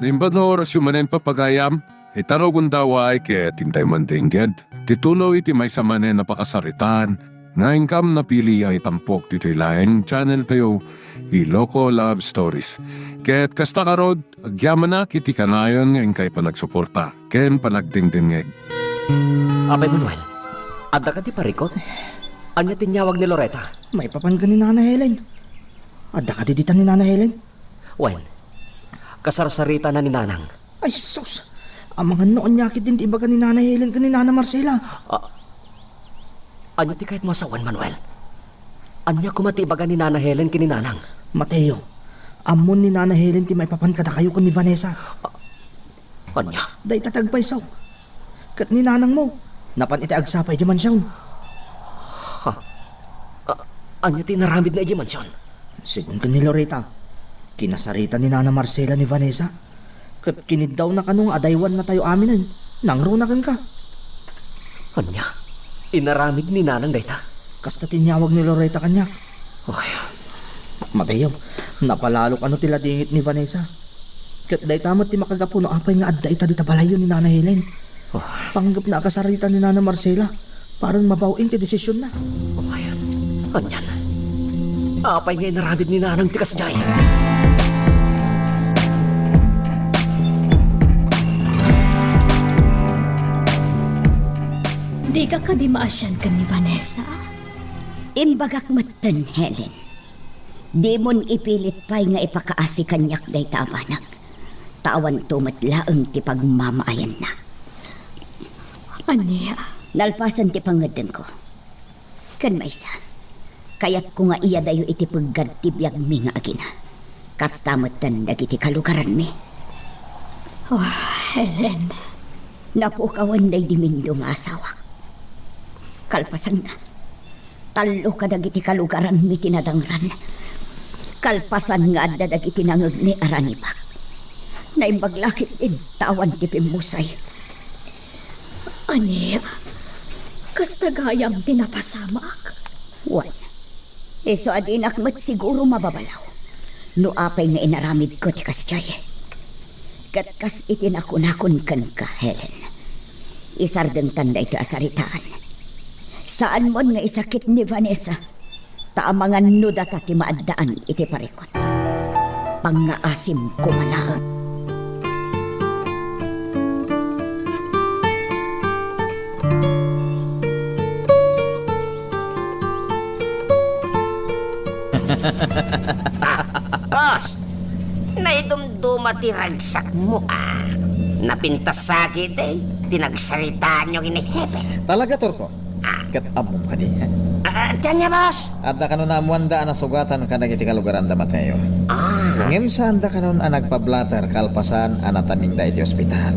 Limbador sumanen papagayam, itaro gundaway kaya tintay mandingged. Titulo iti may samanen na pakasaritan, nga ingkam na pili ay tampok dito laing channel kayo, Iloko Love Stories. Kaya't kasta karod, agyaman na kiti kanayon ngayon kay panagsuporta, ken panagdingdingeg. Apay Manuel, adda ka ti parikot? Anya tinyawag ni Loretta? May papan ka ni Nana Helen. Adda ka didita ni Nana Helen? Wen, kasarsarita na ni Nanang. Ay sus, ang mga noon nyakit din iba ka ni Nana Helen ka ni Nana Marcela. Anya ti kahit mo asawan, Manuel? Anya kumatibaga ni Nana Helen kini Nanang? Mateo, amon ni Nana Helen ti may papan kada kayo ko ni Vanessa. Anya? Day tatagpay saw. Kat ni Nanang mo, napan iti agsapay di man siya. Anya ti naramid na iji mansyon? Sigun ka ni Loretta, kinasarita ni Nana Marcela ni Vanessa. Kat kinid daw na kanong adaywan na tayo aminan, nangrunakan ka. Anya? Inaramid ni Nanang dayta? Kasta tinyawag ni Loretta kanya. Okay. Mateo, napalalo ano tila dingit ni Vanessa. Kat day tamot ti makagapo no apay nga adda ita dita balayo ni Nana Helen. Panggap na akasarita ni Nana Marcela, parang mabawing ti desisyon na. Okay. Anyan. Apay nga inaramid ni Nanang tikas jay. Di ka kadimaasyan ka ni Vanessa? Imbagak matan, Helen. Di mon ipilit pa'y nga ipakaasi kanyak day tabanag. Tawan tumatlaang ti pagmamaayan na. Anya? Nalpasan ti pangadan ko. Kan maysa. Kaya't ko nga iya dayo iti paggad ti biyag mi nga agina. Kastamatan dagiti kalugaran mi. Oh, Helen. Napukawan day dimindo nga asawak. Kalpasan na. Talo ka dagiti kalugaran mi tinadangran. Kalpasan nga adda dagiti nangag ni aranibak. Naimbaglakit din tawan ti pimusay. Anya? Kastagayam tinapasamak? Wan. Eso adinak mat siguro mababalaw. No apay nga inaramid ko ti kasyay. Katkas itinakun-akun kan ka, Helen. Isardeng tanda ito asaritaan. Saan mon nga isakit ni Vanessa? Taamangan no data ti maaddaan iti parikot. Pangaasim ko manahon. Boss, naidumduma ti ragsak mo Napintas sakit tinagsalitaan nyo ini Hepe. Talaga, Turko? Kat amom ka di. Tanya, boss. Adda ka nun amuanda na sugatan ka nagiti kalugaran da Mateo. Ngem saan da ka nun nagpablater kalpasan anataming da iti ospital.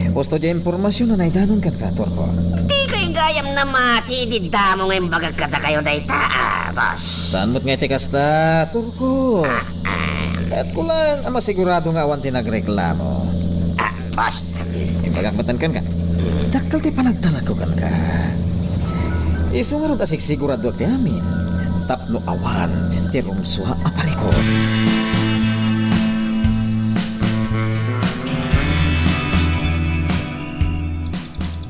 Gusto di impormasyon na naidanon kan ka, Turko. Di kay gayam na mati, di damo ngayon bagagkata kayo dayta, boss. Saan mo't nga iti kasta, Turko? Kahit ko lang masigurado nga awan tinagreklamo. Boss. Ibagakbatan kan ka? Dakal ti panagtalag ko kan ka. Iso nga ron asik sigurado ti amin. Tapno awan, ti rumswa apariko.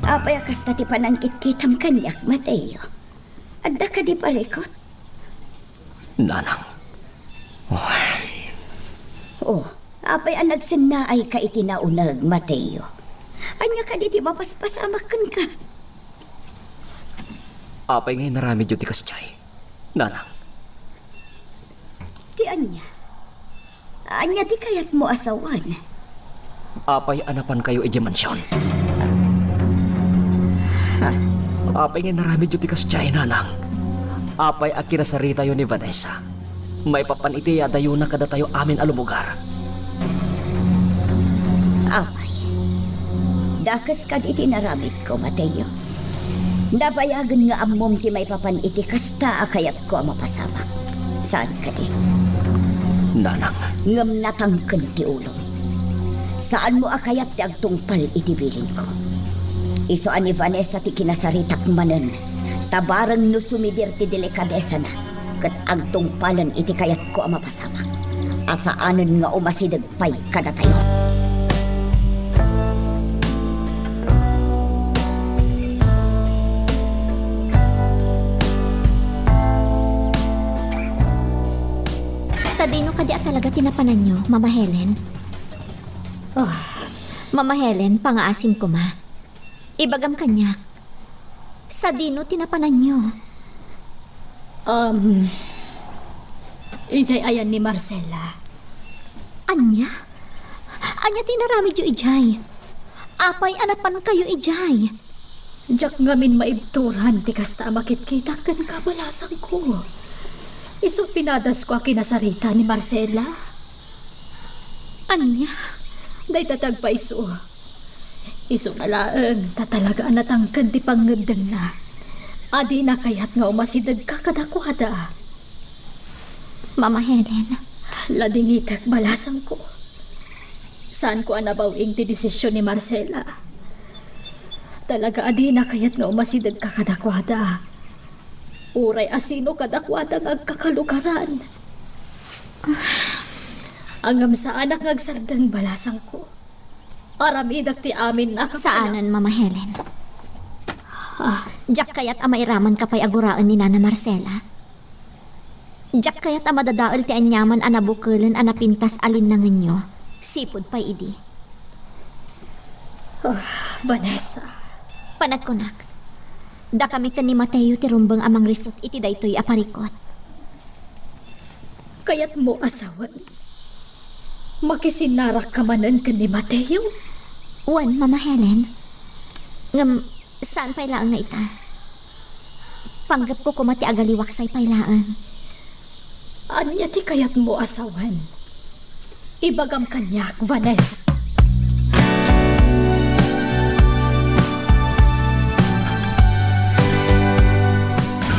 Apay akas na ti panangkit-kitam kanyak, Mateo. Adda ka di parikot? Nanang. Oh, apay ang nagsinna ay ka itinaunag, Mateo. Anya ka di mapaspasamakan ka. Apay nga inaramid yung tikas jay. Nanang. Ti anya? Anya ti kayat mo asawan. Apay anapan kayo iji mansyon. Apay nga naramid yung tikas jay, Nanang. Apay a kinasarita yun ni Vanessa. May papan iti adayo na kada tayo amin alumugar. Apay. Dakas ka di tinaramid ko, Mateo. Napayagan nga amom ti may papan iti kasta akayat ko ang mapasamak. Saan ka di? Nanang. Ngam natangken ti ulong. Saan mo akayat ti agtungpal iti bilin ko? Iso ani Vanessa ti kinasaritak manen. Tabarang no sumidir ti delikadesa na. Kat agtungpalan iti kayat ko ang mapasamak. Asaanan nga umasidag pa'y kada tayo. Sa dino ka di at talaga tinapanan nyo, Mama Helen? Oh, Mama Helen, pangaasim ko ma. Ibagam kanya. Sa dino tinapanan nyo. Ijay ayan ni Marcela. Anya? Anya tinarami jo ijay. Apay anapan kayo ijay. Jak ngamin maibturan ti kasta makit-kita kan kabalasan ko. Iso pinadas ko akinasarita ni Marcela. Anya? Day tatag pa iso. Iso nga laeng tatalaga natangkan ti pangagdang na. Adi na kayat nga umasidag kakadakwada. Mama Helen, Ladingitag balasan ko. Saan ko anabawing ti desisyon ni Marcela? Talaga adi na kayat nga umasidag kakadakwada. Uray asino kadakwada nga agkakalugaran. Angam sa anak ngagsardang balasan ko. Aramidak ti amin na saanan Mama Helen? Diyak kayat amairaman kapay aguraan ni Nana Marcela. Diyak kayat amadadaol ti anyaman anabukulan anapintas alin na nyo. Sipod pa idi. Vanessa. Panagkunak. Da kami kan ni Mateo ti rumbang amang risot iti daytoy aparikot. Kaya't mo asawan. Makisinarak ka manan ka ni Mateo. Wan, Mama Helen. Ngam, saan pailaan nga ita? Panggap ko kumati agaliwaksay pailaan. Anya ti kayat mo asawan. Ibagam kanyak, Vanessa.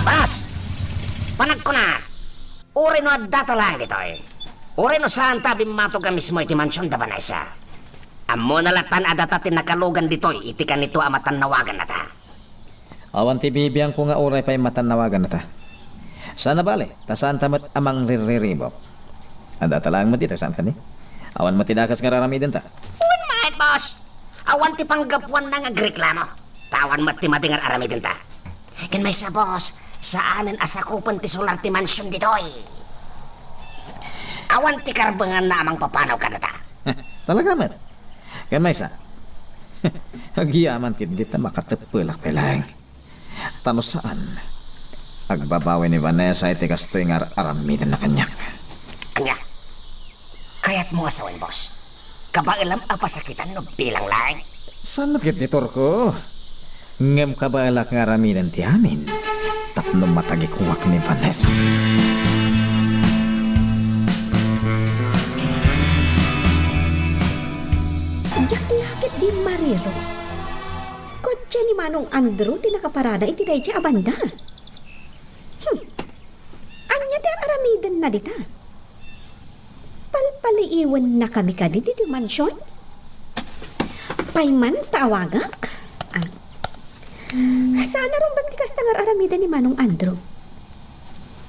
Bas! Panag ko na! Uri no adata lang dito eh. Uri no saan tabi mato ka mismo iti mansyon da Vanessa. Amo na latan adata tinakalugan dito iti ka nito amatan nawagan na ta. Awan ti bibiyang ko nga oray pa'y matanawagan na ta. Sana bale, ta saan tamat amang ririribok. Anda talang mati, ta saan ka ni? Awan matinakas nga raramidin ta. Uwan mahit, boss! Awan ti panggapuan na nga greklamo. Tawan mati-mati nga aramidin ta. Ken may sa boss, saanan asakupan ti solar ti mansyon dito eh. Awan ti karbangan na amang papanaw ka na ta. Talaga mat. Kan may sa. Hagiyaman kit na makatapulak pelang. Tano saan? Agbabawi ni Vanessa iti kastoy nga aramidan na kanyak. Anya, kaya't mo asawan, boss. Kabailam apasakitan no bilang lang. Saan nakit ni Torko? Ngem kabalak nga aramidan ti amin. Tapno matagikuwak ni Vanessa. Diyak lakit di mariro. Kotse ni Manong Andrew tinakaparada iti day siya abanda. Anya di aramidan na dita. Palpaliiwan na kami ka di mansyon. Payman tawagak. Sana ron ba't tikas tangar aramidan ni Manong Andrew?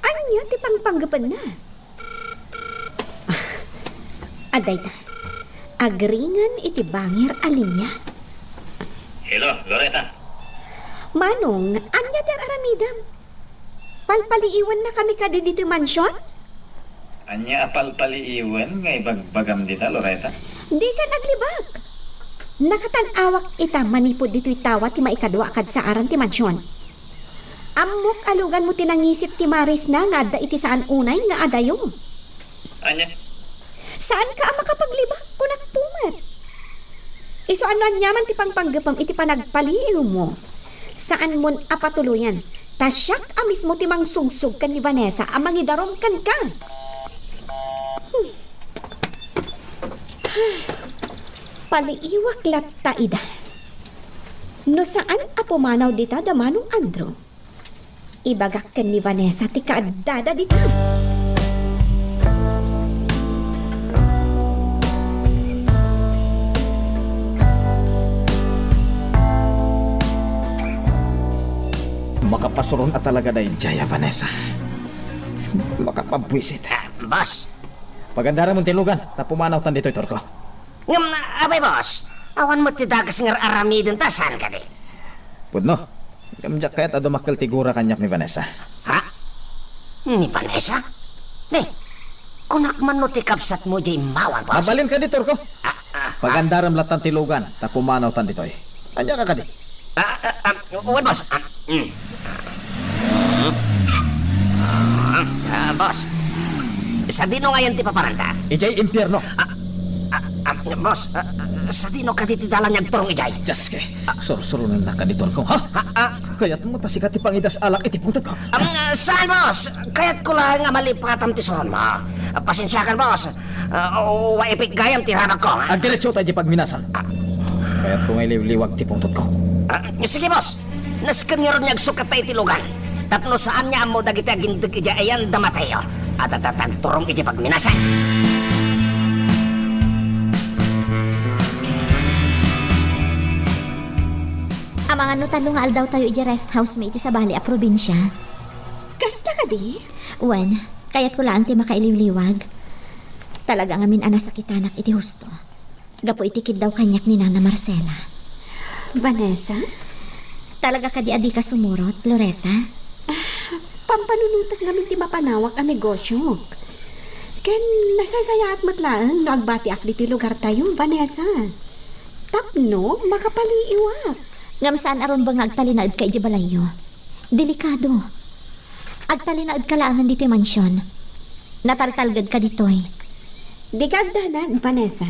Anya ti pangpanggapan na. Aday ta. Agringan iti bangir alinya. Hello, Loretta. Manong, anya der aramidam? Palpaliiwan na kami ka dito mansyon? Anya apal-paliiwan nga ibagbagam dita, Loretta. Di ka naglibag. Nakatanawak ita manipod dito'y tawa ti maikadwa kad sa aran ti mansyon. Amok alugan mo tinangisip ti Maris na nga adda iti saan unay nga adayo. Anya? Saan ka ang makapaglibak kunak pumat? Iso anuan nyaman ti pangpanggapam iti panagpaliiw mo. Saan mon apatuluyan? Tasyak a mismo ti mangsugsug kan ni Vanessa ang mangidarom kan ka. Paliiwak latta ida. No saan apumanaw dita da Manong Andrew? Ibagak kan ni Vanessa ti kaadada dita. Makapasuron at talaga dahil Jaya Vanessa. Makapabwisit. Boss, Pagandara mong tilugan, tapumanaw tan dito'y Torko. Ngam na, abay boss, awan mo ti dagas nga aramidin ta, saan ka di? Pudno, gamjak kaya't adumakal tigura kanyak ni Vanessa. Ha? Ni Vanessa? Di, kunak man no ti kapsat mo di imawan, boss. Mabalin ka di Torko. Pagandaram latan tilugan, tapumanaw tan dito'y. Anya ka di? Uwan, boss. Boss, sa dino ngayon ti paparanta? Ijay impyerno. Boss, sa dino ka ti dalan niyag turong ijay? Just ke, surusurunan na ka di Torko, ha? Kaya't mo tasikat ti pangidas alak iti puntot ko. Saan, boss? Kaya't ko lang nga malipatam ti suron mo. Pasensya ka, boss. Waipik gayam ti rabag ko, ha? Ang diretso tayo di pagminasan. Kaya't kung ay liwliwag ti puntot ko. Sige, boss. Naskan nga ron niyag sukat tayo tilugan. Tapno saan niya mo dagiti agindag ija ayan damatayo. At turong ija pagminasan. Ang mga nutalungal daw tayo iti rest house may iti sa bali a probinsya. Kasta ka di? Wen, kaya't ko lang ti makailiwliwag. Talaga ngamin anasakitanak iti husto. Gapo itikid daw kanyak ni Nana Marcela. Vanessa? Talaga ka di adi ka sumurot, Loretta? Pampanunutak namin ti mapanawak ang negosyo. Ken nasasaya at matlaan no agbati ak diti lugar tayo, Vanessa. Tapno, makapaliiwak. Ngam saan aron bang agtalinaad ka iti balayo? Delikado. Agtalinaad ka laangan dito mansyon. Nataltalgad ka ditoy. Di ka agdanag, Vanessa.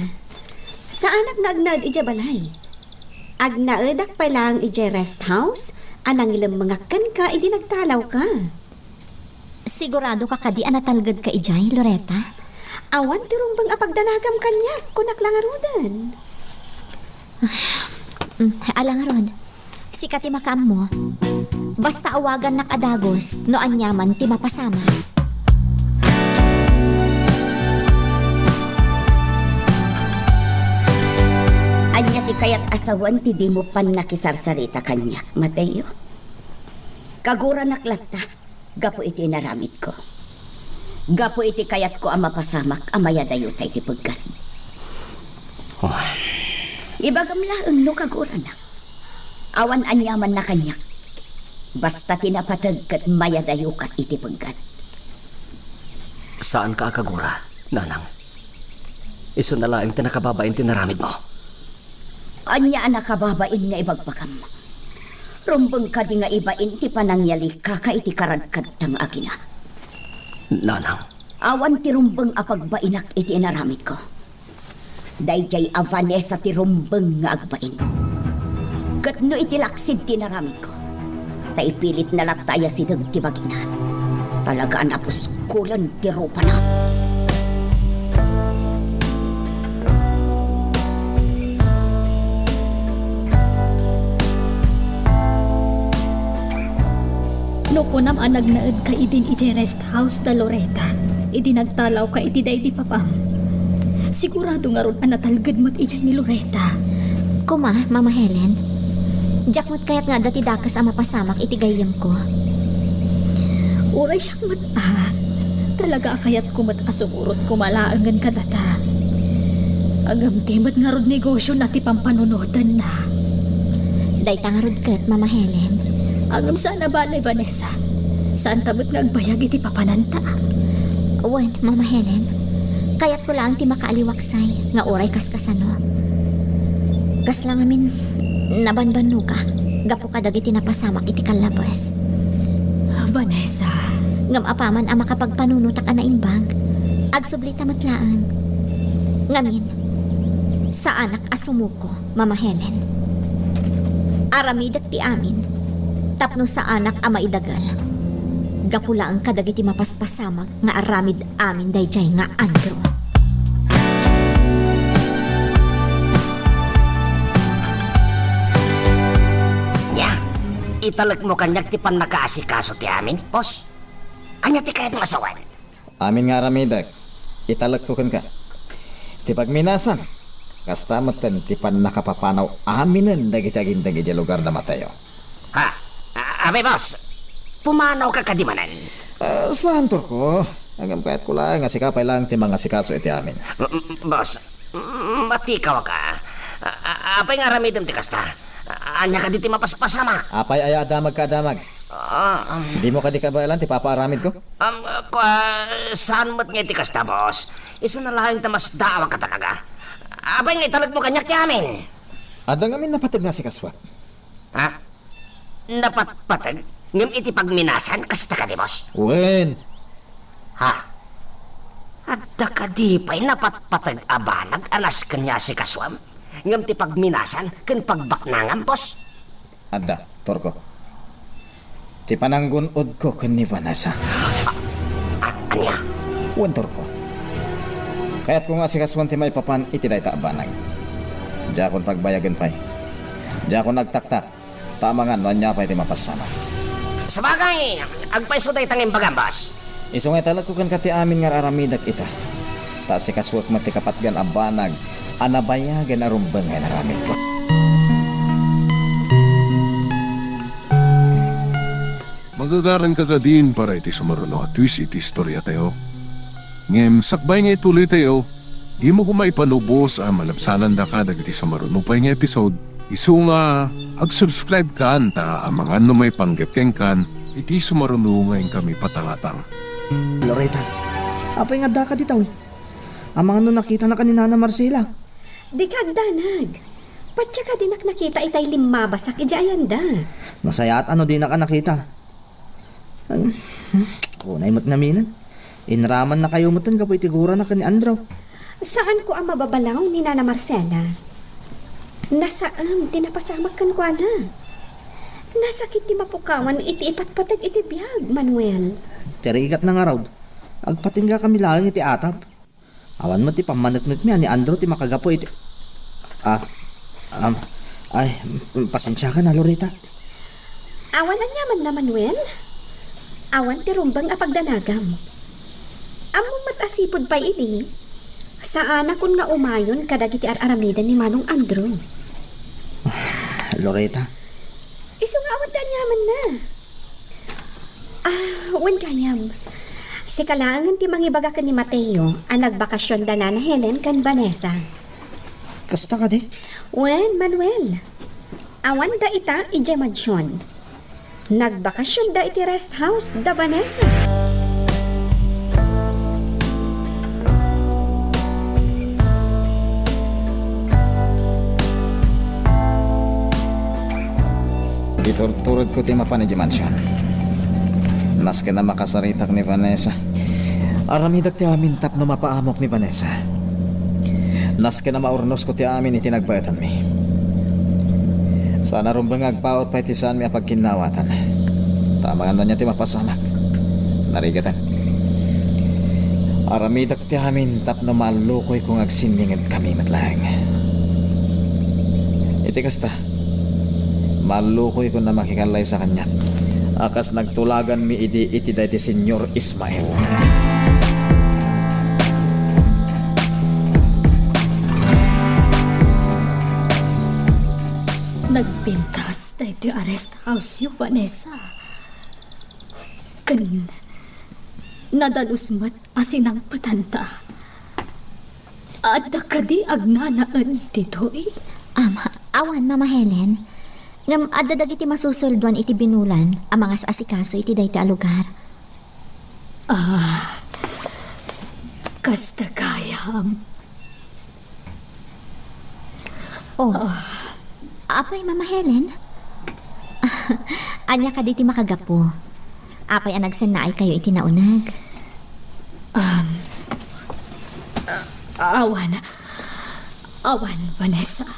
Saan ak nagnad ija balay? Agnaadak pa lang ija rest house, anang ilang mga kan ka, idi nagtalaw ka. Sigurado ka kadi anatalgad ka ijay, Loretta? Awan tirong bang apagdanagam kanya, kunak lang arudan. Alang ron, sikat ti makam mo. Basta awagan nak adagos, no anyaman ti mapasama. Anya ti kayat asawan ti di mo pan nakisarsarita kanyak, Mateo. Kagura naklata, gapo iti naramid ko. Gapo iti kayat ko ang mapasamak, amaya dayo tay ti pagkan. Ibagam laeng no kagura na. Awan anyaman na kanyak. Basta tinapatag kat maya dayo ka iti pagkan. Saan ka akagura, Nanang? Iso na laing tinakababain tinaramid mo. Anya anak kababain nga ibagpakam. Rumbeng ka di nga ibain ti panangyali kaka iti karadkad tang agina. Nanang, Awan ti rumbeng apagbainak iti inaramid ko. Dayjay a Vanessa ti rumbeng nga agbain. Kat no iti laksid ti naramid ko. Taipilit na lataya si dag ti bagina. Talagaan apos kulan ti rupa na. No kunam anag naad ka idin iti rest house da Loretta. Idi nagtalaw ka iti day di papam. Sigurado nga ron anatalgad mo't iti ni Loretta. Kuma, Mama Helen. Jack mo't kaya't nga dati dakas ang mapasamak iti gayam ko. Uray siyang talaga akayat ko mat asumurot kumalaangan ka data. Agam timat nga ron negosyo na ti pampanunutan na. Day tangarod kat, Mama Helen. Agam sana ba na Vanessa? Saan tabot nga agbayag iti papananta? Wen, Mama Helen. Kaya't ko lang ti makaaliwaksay nga oray kaskasano. Kas lang amin nabanbanu ka. Gapo ka dagiti napasamak iti kalabas. Vanessa. Ngam apaman ang makapagpanunutak ka na imbag. Agsublita matlaan. Ngamin, sa anak asumuko, Mama Helen. Aramidak ti amin. Tapno sa anak ama idagal. Gapula ang kadagiti mapaspasamag nga aramid amin dayjay nga Andrew. Nya, italag mo kanyak ti pan nakaasikaso ti amin, boss. Anya ti kayat masawan. Amin nga ramidag, italagtukan ka. Ti pagminasan, kastamatan ti pan nakapapanaw aminan dagiti agindag iti lugar na Mateo. Ha? Abay, boss. Pumanaw ka kadimanan. Saan to ko? Hanggang kahit ko lang nga sikapay lang ti mga sikaso iti amin. Boss, matikaw ka. Apay nga ramidem ti kasta. Anya ka di ti mapaspasama. Apay ay adamag ka adamag. Di mo ka di kabayalan ti papaaramid ko? Saan mo't nga ti kasta, boss? Iso na lang ta mas daawa ka talaga. Apay nga italag mo kanyak ti amin. Adang amin napatag nga si Kaswat. Ha? Napatpatag? Ngam iti pagminasan, kasta ka di, boss? Wen, Ha? Adda ka di pa'y napatpatag abanag alas kanya si Kaswam? Ngam ti pagminasan, kan pagbaknangan, boss? adda, Torko. Ti pananggunod ko kan ni Vanessa. Anya? Wen, Torko. Kaya't ko nga si Kaswan ti may papan iti day taabanag. Diya kon pagbayagan pa'y. Diya kon nagtaktak. Tamangan, wanya pa'y ti mapasama. Sabagay, agpaiso tayo tanging bagang, boss. Iso nga talag ko kan kati amin nga aramidak ita. Ta si Kaswat mati kapatgan abanag. Anabayagan arumbang nga naramid ko. Magagaran ka din para iti sumaruno at twist iti istorya tayo. Ngem, sakbay nga ituloy tayo, di mo kumay panubos ang malapsanan da ka dagiti sumaruno pa nga episode. Isu nga, ag-subscribe ka anta ang mga ano may panggapkeng kan, iti sumaruno ngayon kami patangatang. Loretta, apay nga da ka ditaw. Ang mga no nakita na kanina na Marcela. Di kagdanag. Patya ka dinak nakita itay limabasak ijayan da. Masaya at ano di na ka nakita. Kunay mo't naminan. Inraman na kayo mo't kapoy tigura na ka ni Andrew. Saan ko ang mababalaw ni Nana Marcela? Nasaan tinapasamak kan ko na? Nasakit ti mapukawan iti ipatpatag iti biyag, Manuel. Tirigat na nga raw. Agpatingga kami lang iti atap. Awan mo ti pamanagnet mi ni Andrew ti makagapo iti... pasensya ka na, Loretta. Awan na nyaman na, Manuel. Awan ti rumbang apagdanagam. Among matasipod pa ini. Saan akon nga umayon kadagiti aramidan ni Manong Andrew. Loretta, Iso nga awan da nyaman na. Wan kayam. Si kalangan ti mangibaga ka ni Mateo ang nagbakasyon da na Helen kan Vanessa. kasta ka di? Wen, Manuel. Awan da ita ije mansyon. Nagbakasyon da iti rest house da Vanessa. Giturturod ko ti mapan iti mansyon. Nas ka na makasaritak ni Vanessa. Aramidak ti amin tap no mapaamok ni Vanessa. Nas ka na maurnos ko ti amin iti nagbayatan mi. Sana rumbang agpaot pa iti saan mi apagkinawatan. Tamangan na niya ti mapasamak. Narigatan. Aramidak ti amin tap no malukoy kung agsinmingid kami matlang. Iti kasta. Malukoy ko na makikalay sa kanya. Akas nagtulagan mi iti dahi ti Senyor Ismael. Nagpintas na ito yung arrest house yung Vanessa. Kan nadalusmat asinang patanta. At nakadi agnanaan dito eh. Awan, Mama Helen. Ngam adadag iti masusulduan iti binulan ang mga asikaso iti dayta lugar. Kasta kayam. Apay, Mama Helen? Anya ka diti makagapo. Apay ang nagsanay kayo iti naunag. Awan, Vanessa.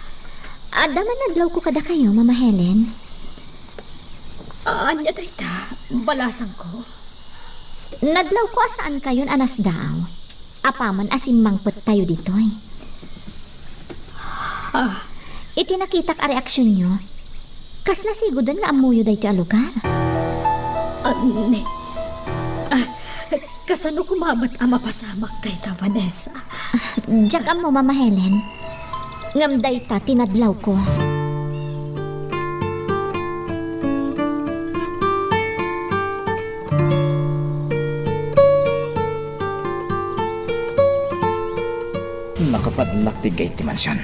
Adaman nadlaw ko kada kayo, Mama Helen. Anya dayta, balasang ko. Nadlaw ko asaan kayon anas daw. Apaman asimmangpet tayo ditoy. Iti nakitak a reaksyon nyo. Kas nasigudan nga amuyo dahi ti alugar. Ne. Kasano kumamat ang mapasamak dayta, Vanessa? Diyak mo, Mama Helen. Ngam dayta tinadlaw ko. Nakapadlak ti gate ti mansyon.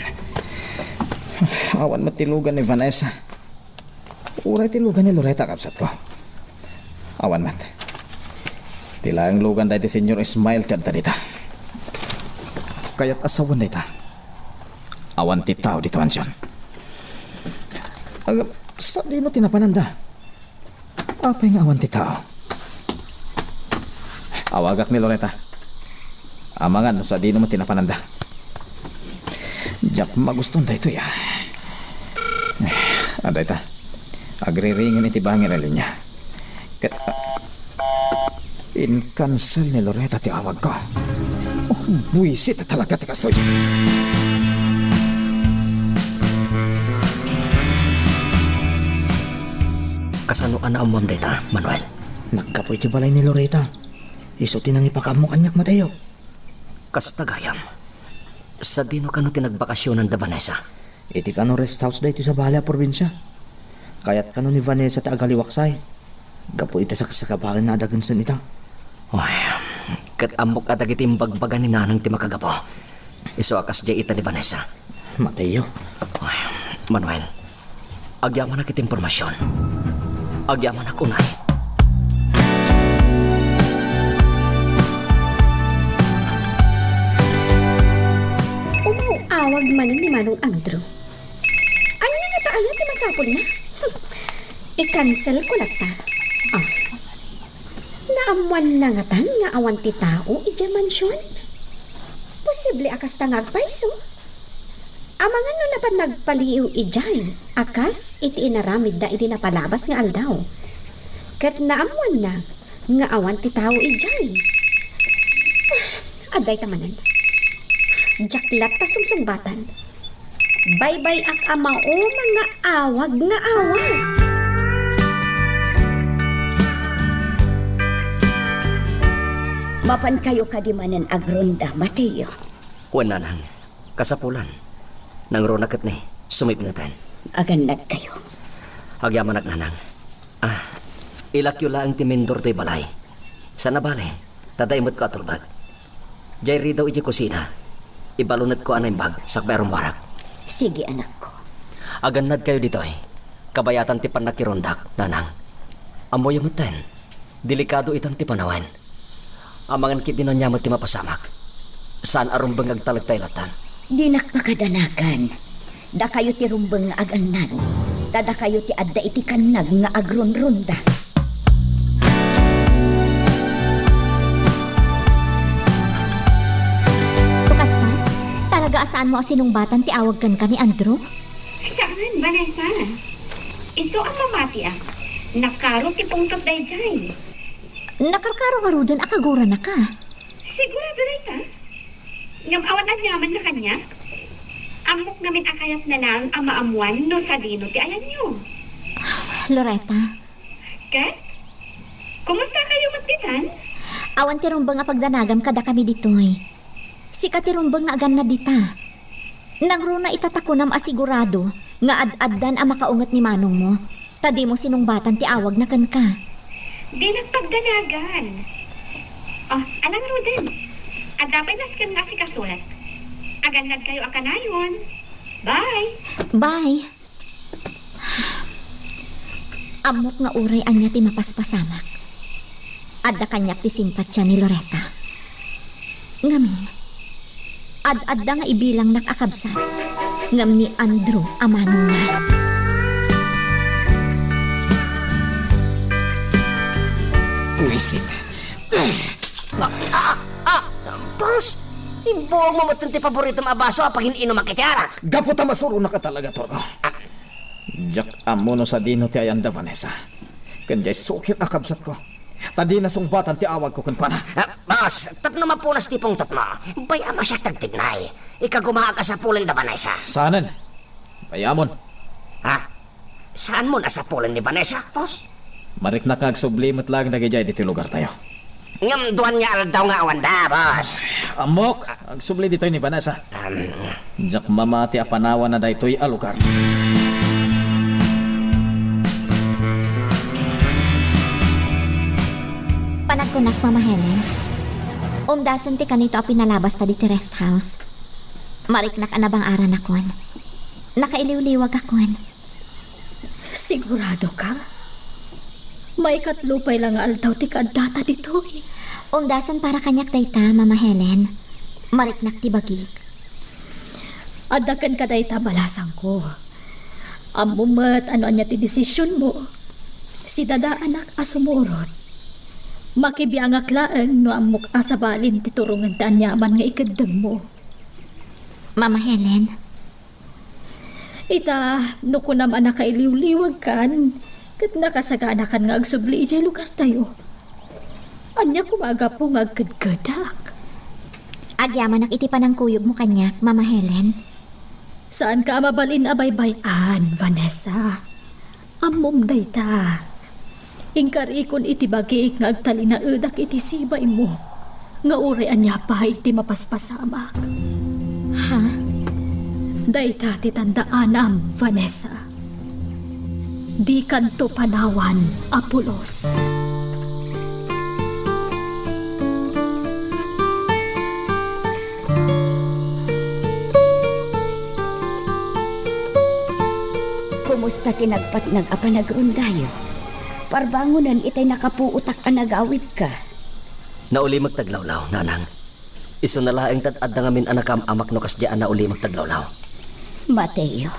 Awan matilugan ni Vanessa. Uray tilugan ni Loretta kapsat ko. Awan mat. Tila ang lugan dahil ti Senyor Ismail kadta dita. Kaya't asawan dita. Awan ti tao dito mansyon. Sa di no tinapananda. Apay nga awan ti tao. Awagak ni Loretta. Amangan no sa di no mo tinapananda. Jack maguston da ito ya. Ada ita. Agriringin iti bangin na linya. In-cancel ni Loretta ti awag ko. Oh, buisit na talaga ti kastoy. Kasanuan na amon dita, Manuel. Nagkapoy ti balay ni Loretta. Iso tinang ipakamok anyak Mateo. Kastagayam. Sa dino kano tinagbakasyonan da Vanessa. Iti kano rest house da iti sa Bahala, probinsya. Kaya't kano ni Vanessa ti agaliwaksay. Gapo iti sa kasakabalan na adagansan ita. Ay, kat amok adag iti imbagbagan ni nanang ti makagapo. Iso akas di ita ni Vanessa. Mateo. Ay, Manuel, agyaman na kiti impormasyon. Agyaman na kunay. Umawag man ni Manong Andrew. Anya nga taaya ti masapol na? I-cancel ko lata. Naamuan na nga tan nga awan ti tao ija mansyon. Posible akas tangag paiso. Amangan no napan nagpaliw ijay. Akas iti inaramid na iti napalabas nga aldaw. Kat naamuan na nga awan ti tao ijay. Aday tamanan. Jaklat ta sumsumbatan. Bye-bye ak amao mga awag nga awag. Mapan kayo kadimanan agronda, Mateo. Wala nang kasapulan. Nang ronakat ni, sumipingatan. Aganad kayo. Agyaman nanang. Ilakyo lang ti mendor ti balay. Sana bale, tadaymot ko aturbag. Jay daw iji kusina. Ibalunat ko anay bag, sakberong barak. Sige, anak ko. Aganad kayo dito eh. Kabayatan ti panakirondak, nanang. Amoy amutan. Delikado itang ti panawan. Amangan kit dinanyamot ti mapasamak. Saan arumbang agtalagtaylatan? Di nakpakadanagan. Da kayo ti rumbang nga aganad. Tada kayo ti adda iti kanag nga agronronda. Tukasta, talaga asaan mo sinungbatan ti awag kan ka ni Andrew? Saan, Vanessa? Iso ang mamati Nakaro ti pungtot day jay. Nakarkaro nga rudon akagura na ka. Sigurado na ita? Ngam awan ang yaman na kanya? Amok namin akayat na lang ang maamuan no sa dino ti ayan nyo. Loretta, Kat? Kumusta kayo magtitan? awan ti rumbang nga pagdanagam kada kami ditoy. Sika ti rumbang nga agan na dita. Nang runa itatakunam asigurado nga ad-addan ang makaungat ni manong mo. Tadi mo sinungbatan ti awag na kan ka. Di nagpagdanagan. Alang Ruden. Adapay naskan nga si kasulat. Aganad kayo akanayon. Bye! Bye. Amok nga uray anya ti mapaspasamak. Adda kanyak ti simpat siya ni Loretta. Ngamin, ad-adda nga ibilang nakakabsat. Ngam ni Andrew amanong na. Buisit. Boss, ibuog mo matunti paborito maabaso apag ininom makitara. Gaputa masuro na ka talaga, Torgo. Jack amono sa dino ti ayanda Vanessa. Kanjay sukir akabsat ko. Tadi na sungbatan ti awag ko kun pana. Boss, tapno mapunas ti pungtot mo. Baya masyak tagtignay. Ikagumaha ka sa pulen da Vanessa. Sanan? Bayamon. Ha? Saan mo nasa pulen ni Vanessa, boss? Marik na kag sublimot lang nagijay dito lugar tayo. Ngam duwan niya aldaw nga awanda, boss. Amok, ang subli dito ni Vanessa. Jack mamati apanawa na daytoy alugar. Panagkunak, Mama Helen. Umdasan ti kanito a pinalabas ta dito rest house. Mariknak anabang aran akon. Nakailiw-liwag akon. Sigurado ka? May katlupay lang nga aldaw ti kadata dito eh. Ungdasan para kanyak dayta, Mama Helen. Mariknak ti bagik. Adakan ka dayta balasang ko. Amumat ano anya ti desisyon mo. Si dada anak asumurot. Makibiyangak laeng no amok asabalin ti turungan ti anyaman nga ikadeng mo. Mama Helen, Ita, no ko naman nakailiw-liwag kan, kat nakasagana kan nga agsubli ijay lugar tayo. Anya kumaga po nga agkadkadak. agyaman iti panang kuyog mo kanyak, Mama Helen. Saan ka mabalin abay-bayan, Vanessa? Amom dayta. Ingkarikon iti bagi nga agtali na udak iti sibay mo. Nga uray anya pa iti mapaspasamak. Ha? Dayta ti tandaanam, Vanessa. Di kanto panawan, Apolos. Kumusta tinagpat nag-apanag-undayo? Parbangunan itay nakapuutak ang nagawid ka. Nauli magtaglawlaw, nanang. Iso na laeng tad-ad na ngamin anakam amak no kasdiyaan na uli magtaglawlaw. Mateo,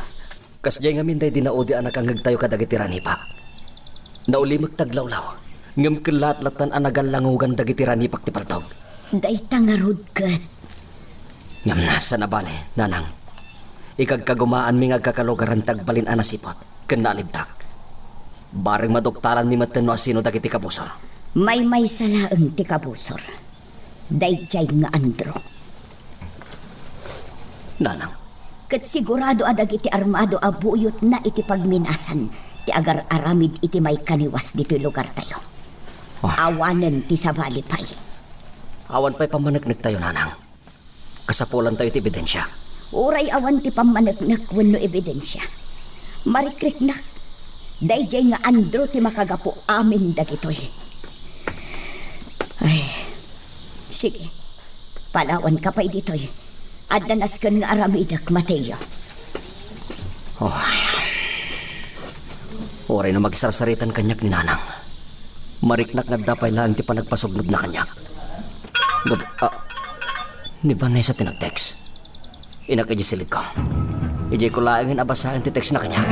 Kasdiyay ngamin day dinaudi anak ang hagtayo kadagitiran hipak. Nauli magtaglawlaw. Ngam kilat-latan anagal langugan dagitiran hipak ti paltog. dayta nga rudkat. Ngam na sa nabali, nanang. Ikagkagumaan mi nga kakalugaran tagbalin anasipot, kanalibtak. Baring maduktalan mi maten no asino dagiti kabusor. May salaang ti kabusor. Dayjay nga andro. Nanang, Kat sigurado adag iti armado abuyot na iti pagminasan ti agar aramid iti may kaniwas dito lugar tayo. Awanen ti sabali pay. awan pa'y pamanagnig tayo, nanang. Kasapulan tayo ti ebidensya. Uray awan ti pamanagnak wenno ebidensya. Marikriknak. Dayjay nga andro ti makagapo amin dagitoy. Ay, sige. Palawan ka pa'y ditoy. Adanas kan nga aramidak, Mateo. Oray na magsarsaritan kanyak ni nanang. Mariknak nga dapay lang ti panagpasugnod na kanyak. Ni Vanessa tinag-text. Inakadisilig ko. Ijay ko laangin abasahin ti text na kanyak.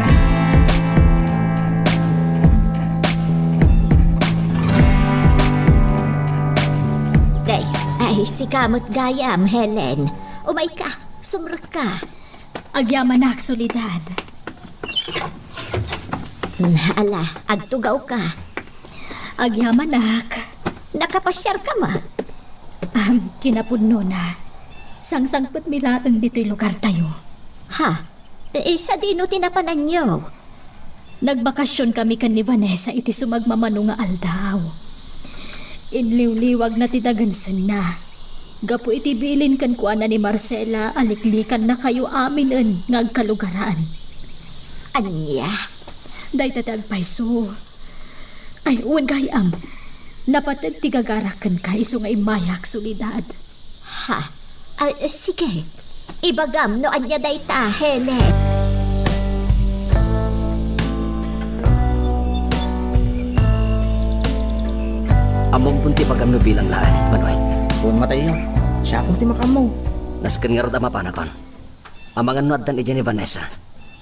Day, ay si kamot gayam, Helen. Umay ka, sumrak ka. Agyaman na solidad. Ala, agtugaw ka. Agyamanak. Nakapasyar ka ma. Kinapudno na. Sangsangpot milaang dito'y lugar tayo. Ha? Isa dino tinapanan nyo. Nagbakasyon kami kan ni Vanessa iti sumagmamano nga aldaw. Inliw-liwag na tidagansan na. Gapo iti bilin kan kuana ni Marcela aliklikan na kayo aminen nga agkalugaraan. Anya? Day tatagpayso. Ay, uwan gayam. Napatag tigagarakan ka iso nga imayak solidad. Ha? Sige. Ibagam no anya dayta, Helen. Among punti pagam no bilang laan, Manuel. Kung Mateo, siya akong timakamaw. Nasken nga rod ama panakon. Amangan no addan ija ni Vanessa.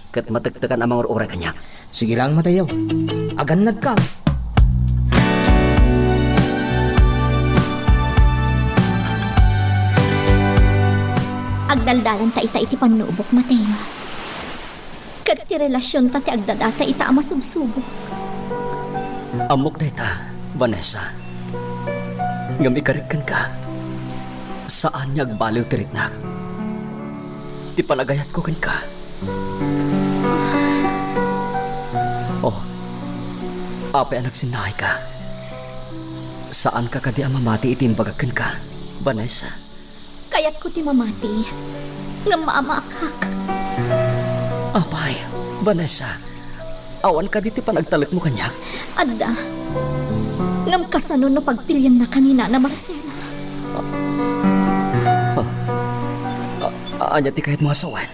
Kat matagtakan amang uray kanyak. Sige lang, Mateo. Aganad ka. Agdaldalan ta ita iti panubok, Mateo. Kat ti relasyon ta ti agdadata ita ama subsubok. Amok na ita, Vanessa. Ngam ikarikan ka. Saan niya agbaliw tiritnak? Ti palagayat ko kan ka. Oh, apay anak sinahay ka. Saan ka kadi mamati itimbagakan ka, Vanessa? Kayat ko ti mamati. Nga maamakak. Apay, Vanessa. Awan ka diti panagtalit mo kanyak. Adda. Ngam kasano no pagpilyan na kanina na Marcela. Anya ti kahit mga sawan.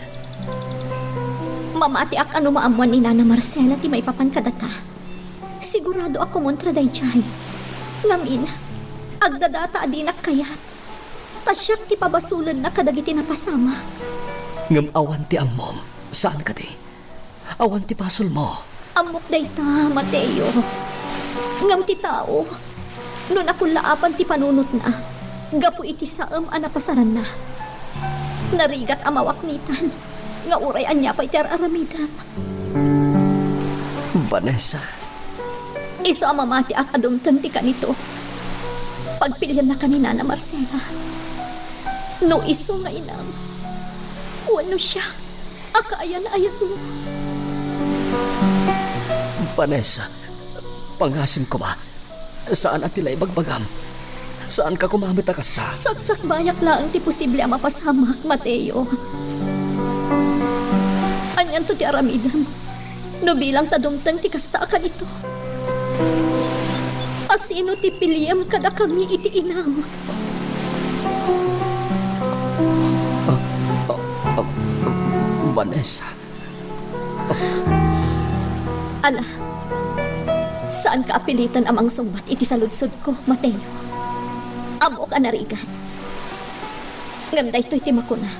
Mamati ak ano maamuan ni Nana Marcela ti may papankadata. Sigurado ako montra day chay. Ngamin, agdadata adinak kayat. Tasyak ti pabasulan na kadagiti napasama. Ngam awan ti ammom. Saan ka di? Awan ti pasol mo. Amok day ta, Mateo. Ngam ti tao. Nun ako laapan ti panunot na. Gapu iti saam anapasaran na. Narigat amawak nitan. Nga uray anya pa iti aramidan. Vanessa. Iso ang mamati ak adumtang ti kanito. Pagpilihan na kanina na Marcela. No iso nga inam. Wano siya. Akaayan-ayan mo. Vanessa, pangasim ko ba? Saan at tila ibagbagam? Saan ka kumamit akasta? Saksak bayak lang ti posible ang mapasamak, Mateo. Anyan to ti aramidam. No bilang tadumtang ti kasta ka nito. Asino ti piliyam kada kami iti inam. Vanessa. Ala, saan ka apilitan amang sungbat iti saludsod ko, Mateo? Amo ka narigan. Nganday to'y timakuna.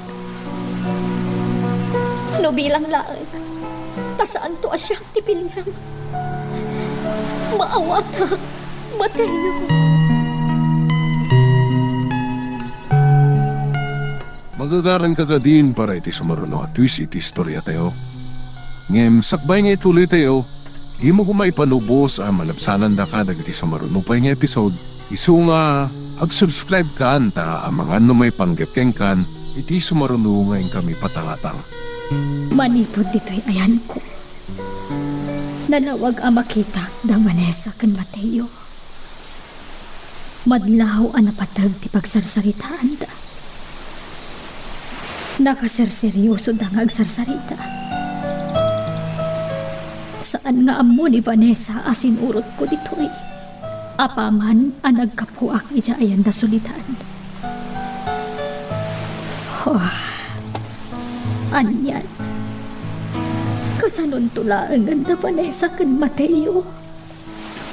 No bilang laan, tasaan to asyak ti piliyam. Maawatak, Mateo. Magagaran ka din para iti sumaruno at twist iti istorya tayo. Ngem, sakbay nga ituloy tayo, imo ko maipanubos ang malabsanan da ka dagiti sumaruno pa nga episode. Isu nga, ag-subscribe ka anta ang mga ano may panggepkeng kan, iti sumaruno ngayon kami patangatang. Manipod dito'y ayan ko. Nalawag ang makita da Vanessa kan Mateo. Madlaw ang napatag ti pagsarsaritaan da. Nakaserseryoso da nga agsarsarita. Saan nga amo ni Vanessa asin urot ko dito'y. Apaman ang nagkapuak ija ayan da sulitan. Oh, anyan. Kasanon tulaan ganda Vanessa kan Mateo.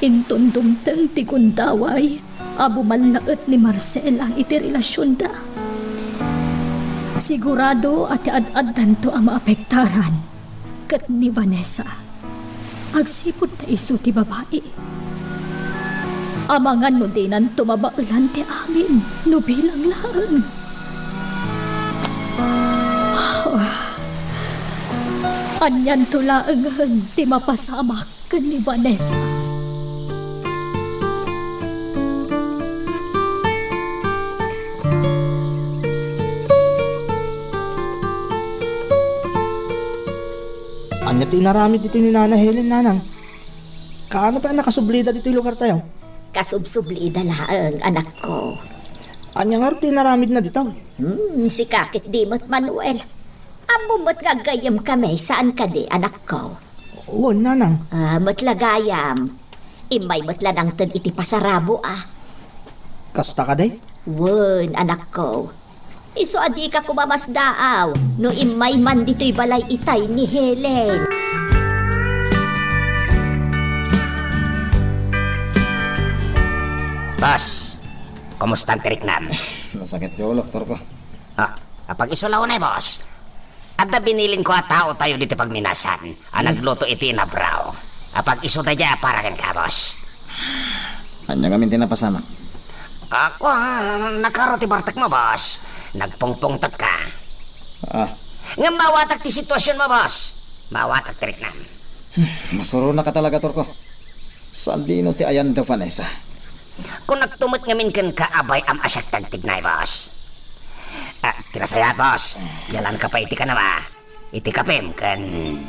Intundumtang ti kundaway, abo manlaot ni Marcela iti relasyon da. Sigurado at ad-adan to ang maapektaran kat ni Vanessa. Agsipod na iso ti babae. Amangan no dinan tumabailan ti amin no bilang laan. Anyan tulaangan ti mapasamak kan ni Vanessa. Anya ti inaramid dito ni Nana Helen, Nanang. Kaano pa nakasublida dito yung lugar tayo? Kasubsublida laang anak ko. Anya nga ti inaramid na dito. Si Kakit Dimot Manuel. Amo mo't lagayam kami, saan ka di, anak ko? Oo, Nanang. Mo't lagayam. Imay mo't lanang tan iti pasarabo Kasta ka day? Won, anak ko. Iso adi ka kumamasdaaw, no imay man dito'y balay itay ni Helen. Boss, kumusta ang tiriknam? Nasakit yung doktor ko. Kapag isulaw na boss. At na binilin ko at tao tayo dito pagminasan. Ang nagluto iti inabraw. Kapag iso na dya, para ka, boss. Anya kami tinapasama. Ako, nakaroti bartak mo, boss. Nagpungpungtot ka. Nga mawatak ti sitwasyon mo, boss. Mawatak tiriknam. Masuro na ka talaga, Torko. Saan dino ti ayan da Vanessa? Kung nagtumot ngamin kan kaabay am asyak tagtignay, boss. Tinasaya, boss. Yalan ka pa iti ka na ba? Iti kapim kan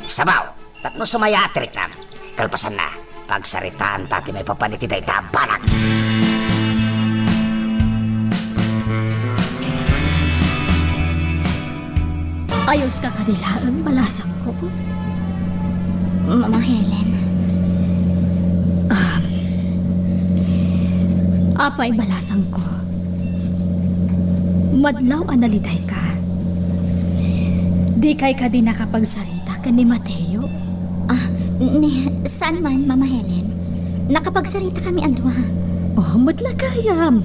sabaw. Tapno sumaya tiriknam. Kalpasan na. Pagsaritaan tati may papaniti day tabanak. Ayos ka kanila ang balasang ko. Mama Helen. Apay balasang ko. Madlaw analiday ka. Di kay ka di nakapagsarita ka ni Mateo? Saan man, Mama Helen? Nakapagsarita kami adwa. Oh, matlakayam.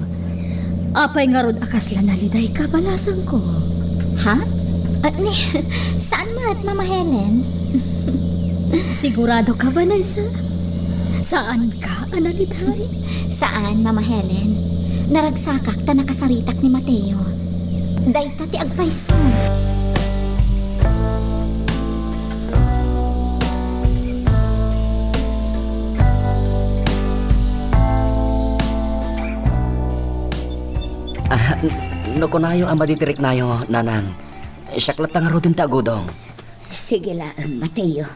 Apay nga rod akas lanaliday ka balasan ko. Ha? Saan man, Mama Helen? Sigurado ka, Vanessa? Saan ka, analiday? Saan, Mama Helen? Naragsakak ta nakasaritak ni Mateo. Dayta ti agpayso. No kunayo ang maditirik nayo, nanang. Siyaklat nga rodin ta agudong. Sige lang, Mateo.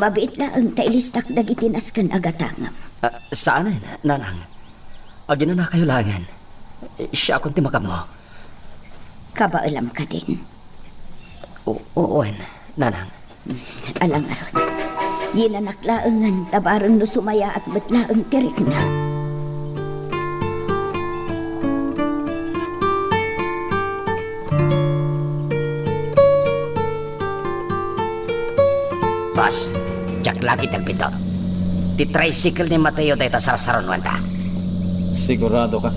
Mabait lang tailistak dagitinas kan agatangam. Saan, nanang? Agin na kayo langan. Siya akong timakam mo. Kabaalam ka din. Uwan, nanang. Alang aron. Yinanaklaangan tabarang no sumaya at batlaang tirik na. Boss, jak lagi ang pito. Ti tricycle ni Mateo dayta sarsaron wanta. Sigurado ka?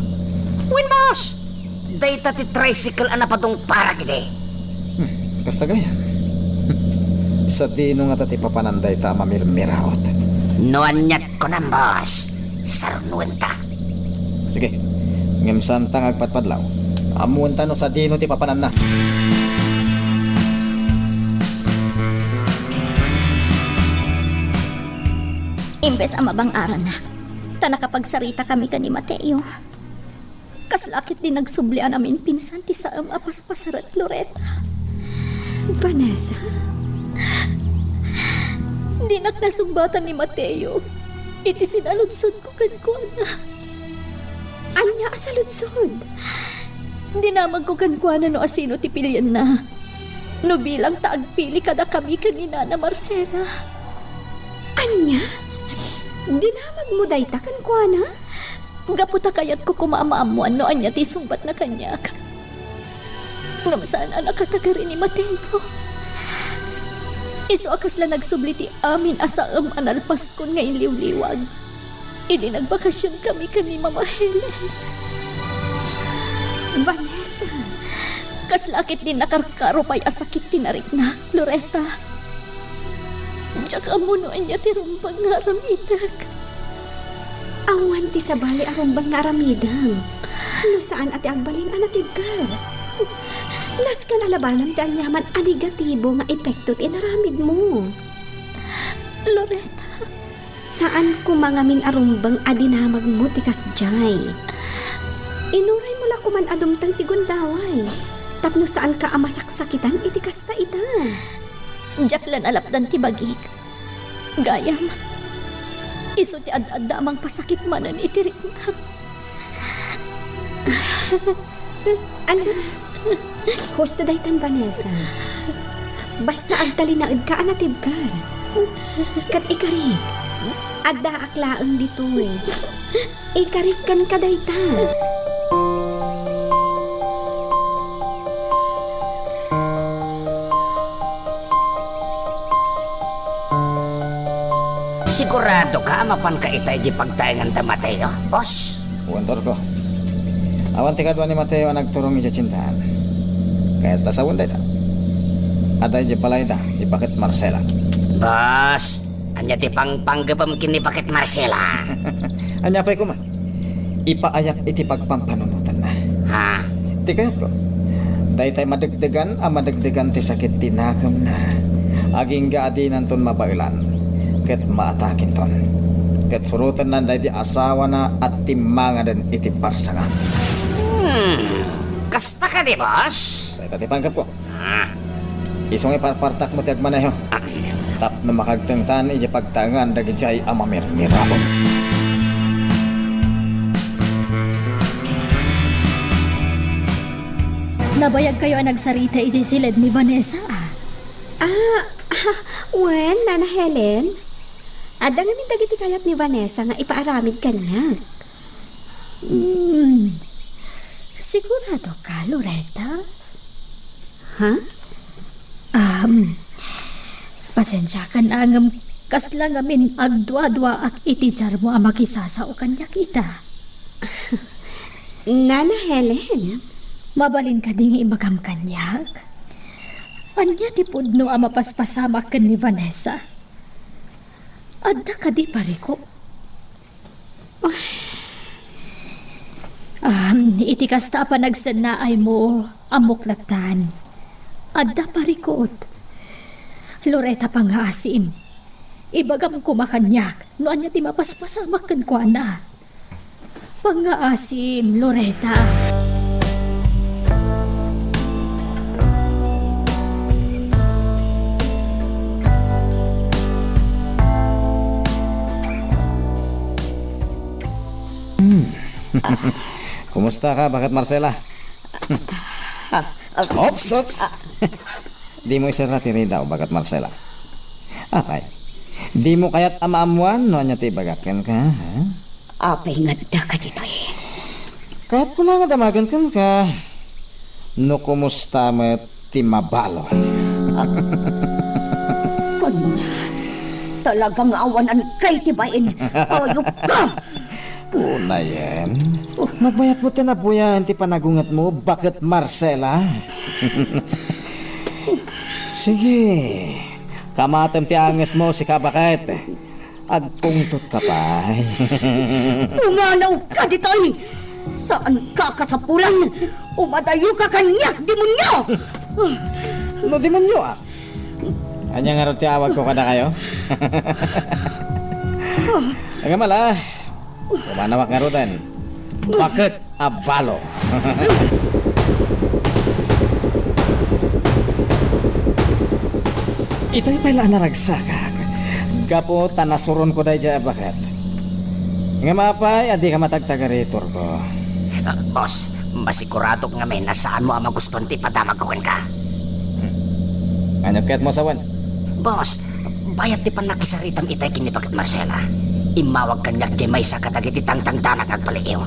Win, boss! Dayta ti tricycle ana padong para kide. Kasta gaya. Sa dino nga tati papananday ta mamirmiraot. Nuanyat ko na, boss. Saron wanta. Sige, ngimsan tang agpatpadlaw. Amuan ta no sa dino ti papanan na. Imbes ang mabang-aran na, ta nakapagsarita kami ka ni Mateo. Kaslakit din nagsublian amin pinsan ti saam apaspasarat Loretta. Vanessa? Di naknasumbatan ni Mateo. Iti sinaludsod ko kankwana. Anya asaludsod? Dinamag ko kankwana no asino ti pilyan na. No bilang taagpili kada kami kanina na Marcela. Anya? Dinamag mo dayta kan kuana? Gaputa kayat ko kumamaamuan no anya ti sumbat na kanyak. Ngam saan anak katagari ni Mateo. Iso akas lang nagsubli ti amin asaam analpas kon nga inliw-liwag. Idi nagbakasyon kami kani Mama Helen. Vanessa? Kaslakit din nakarkaro pa'y asakit tinariknak, Loretta. Tsaka munuan niya ti rumbang nga ramidag. Awan ti sabali arumbang nga aramidam. No saan ati agbalin anatibkar? Las ka nalabanan ti anyaman a negatibo nga epekto ti naramid mo. Loretta. Saan kumangamin arumbang adinamag mo ti kasjay? Inuray mo la kuman adumtang ti gundaway. Tapno saan ka amasaksakitan iti kasta ita? Jaklan alapdan ti bagik. Gayam. Iso ti ad-adda amang pasakit manan itirik na. Ala, husto daytan Vanessa. Basta agtalinaid ka anatibkar. Kat ikarik. Adda aklaang dito eh. Ikarik kan kadayta. Sigurado ka mapan ka itay di pagtaingan ta Mateo, boss? Uwantor ko. Awan ti kadwa ni Mateo ang nagturong ija cintaan. Kaya ta sa wunday ta. Aday di palay ta, ipakit Marcela. Boss, anya ti pangpanggapam kini bakit Marcela? Anya pa'y kuma. Ipaayak iti pagpampanunutan na. Ha? Ti kayat ko. Daytay madagdagan ang madagdagan ti sakit tinakam na. Aging gaadinan ton mabailan. Ket maatakin ton. Ket surutan na dahi asawa na at timangan din iti parsanga. Kasta ka di, boss? Dahil tatipanggap ko. Isong iparpartak mo tiyag manayo. Tap na makagtangtan iti pagtangan dagi jay amamirmirabon. Nabayag kayo ang nagsarita ijay silid ni Vanessa. Wen, Nana Helen? Adda nga dagiti kayat ni Vanessa nga ipaaramid kanya. Sigurado ka, Loretta? Ha? Pasensya ka na ngam kasla ngamin agdwa-dwa ak itijar mo ang makisasao kanya kita. Nana Helen, Mabalin ka ding imagam kanyak. Anya ti pudno ang mapaspasamak kan ni Vanessa. Adda ka di pariko. Iti kasta pa nagsanaay mo amuklatan. Adda parikot. Loretta pa nga asim. Ibagam kumakanyak no anya ti mapaspasamak kan kwa na. Pangaasim, Loretta. Kumusta ka? Bakit Marcela? Ops. Di mo isarati rin daw, bakit Marcela? Ay, di mo kaya't amaamuan, no anya ti bagakan ka, ha? Apay nga da ka dito eh. Kahit ko lang damagan ka, no kumusta mo ti mabalo? Kanya, talagang awanan kay tibain. Ayok ka! Una yan. Nagbayat mo tinabuyan ti panagungat mo, bakit Marcela? Sige, kamatem ti anges mo si kabakit. Agpungtot ka pa. Umanaw ka dito eh! Saan ka kasapulan? Umadayo ka kanyak, demonyo! No, demonyo ah. Anya nga rin tiawag ko kada kayo? Nga mala, kumanawak nga rin. Bakit abalo? Ito'y pala naragsakak. Gapo, tanasuron ko dahi dyan bakit? Nga mapay, adi ka matagtagaritor ko. Boss, masigurado nga may nasaan mo ang magustuhan ti padamag ko ka. Anyat kaya't mo sawan? Boss, bayat ti panakisaritam itay kini bakit Marcela. Imawag kanyak di may sa kadagiti tangtangdanak at paliiw.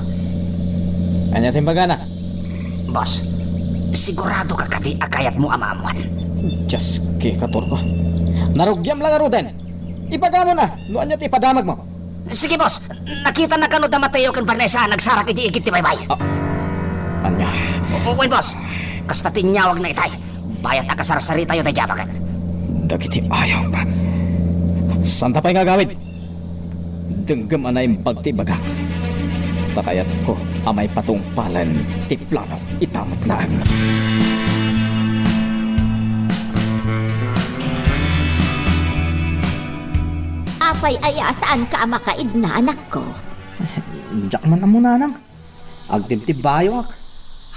Anyat himbagana? Boss, sigurado ka kadi akayat mo amamuan. Diyas ki kator ko. Narugyam lang arudan. Ipagamo na, no anyat ipadamag mo. Sige boss, nakita na kano da Mateo kan Vanessa nagsarak iti igit ti baybay. Anya? Uwan boss, kasta tinyawag na itay. Bayat akasarasari tayo tayo bakit. Dagiti ayaw pa. Santa pa'y nga gawid? Denggam anay pagtibagak. Takayat ko amay patungpalan ti plano itamot naan. Apay aya saan ka makaid na anak ko? Diyak man amo nanang. Agtibtib bayo ak.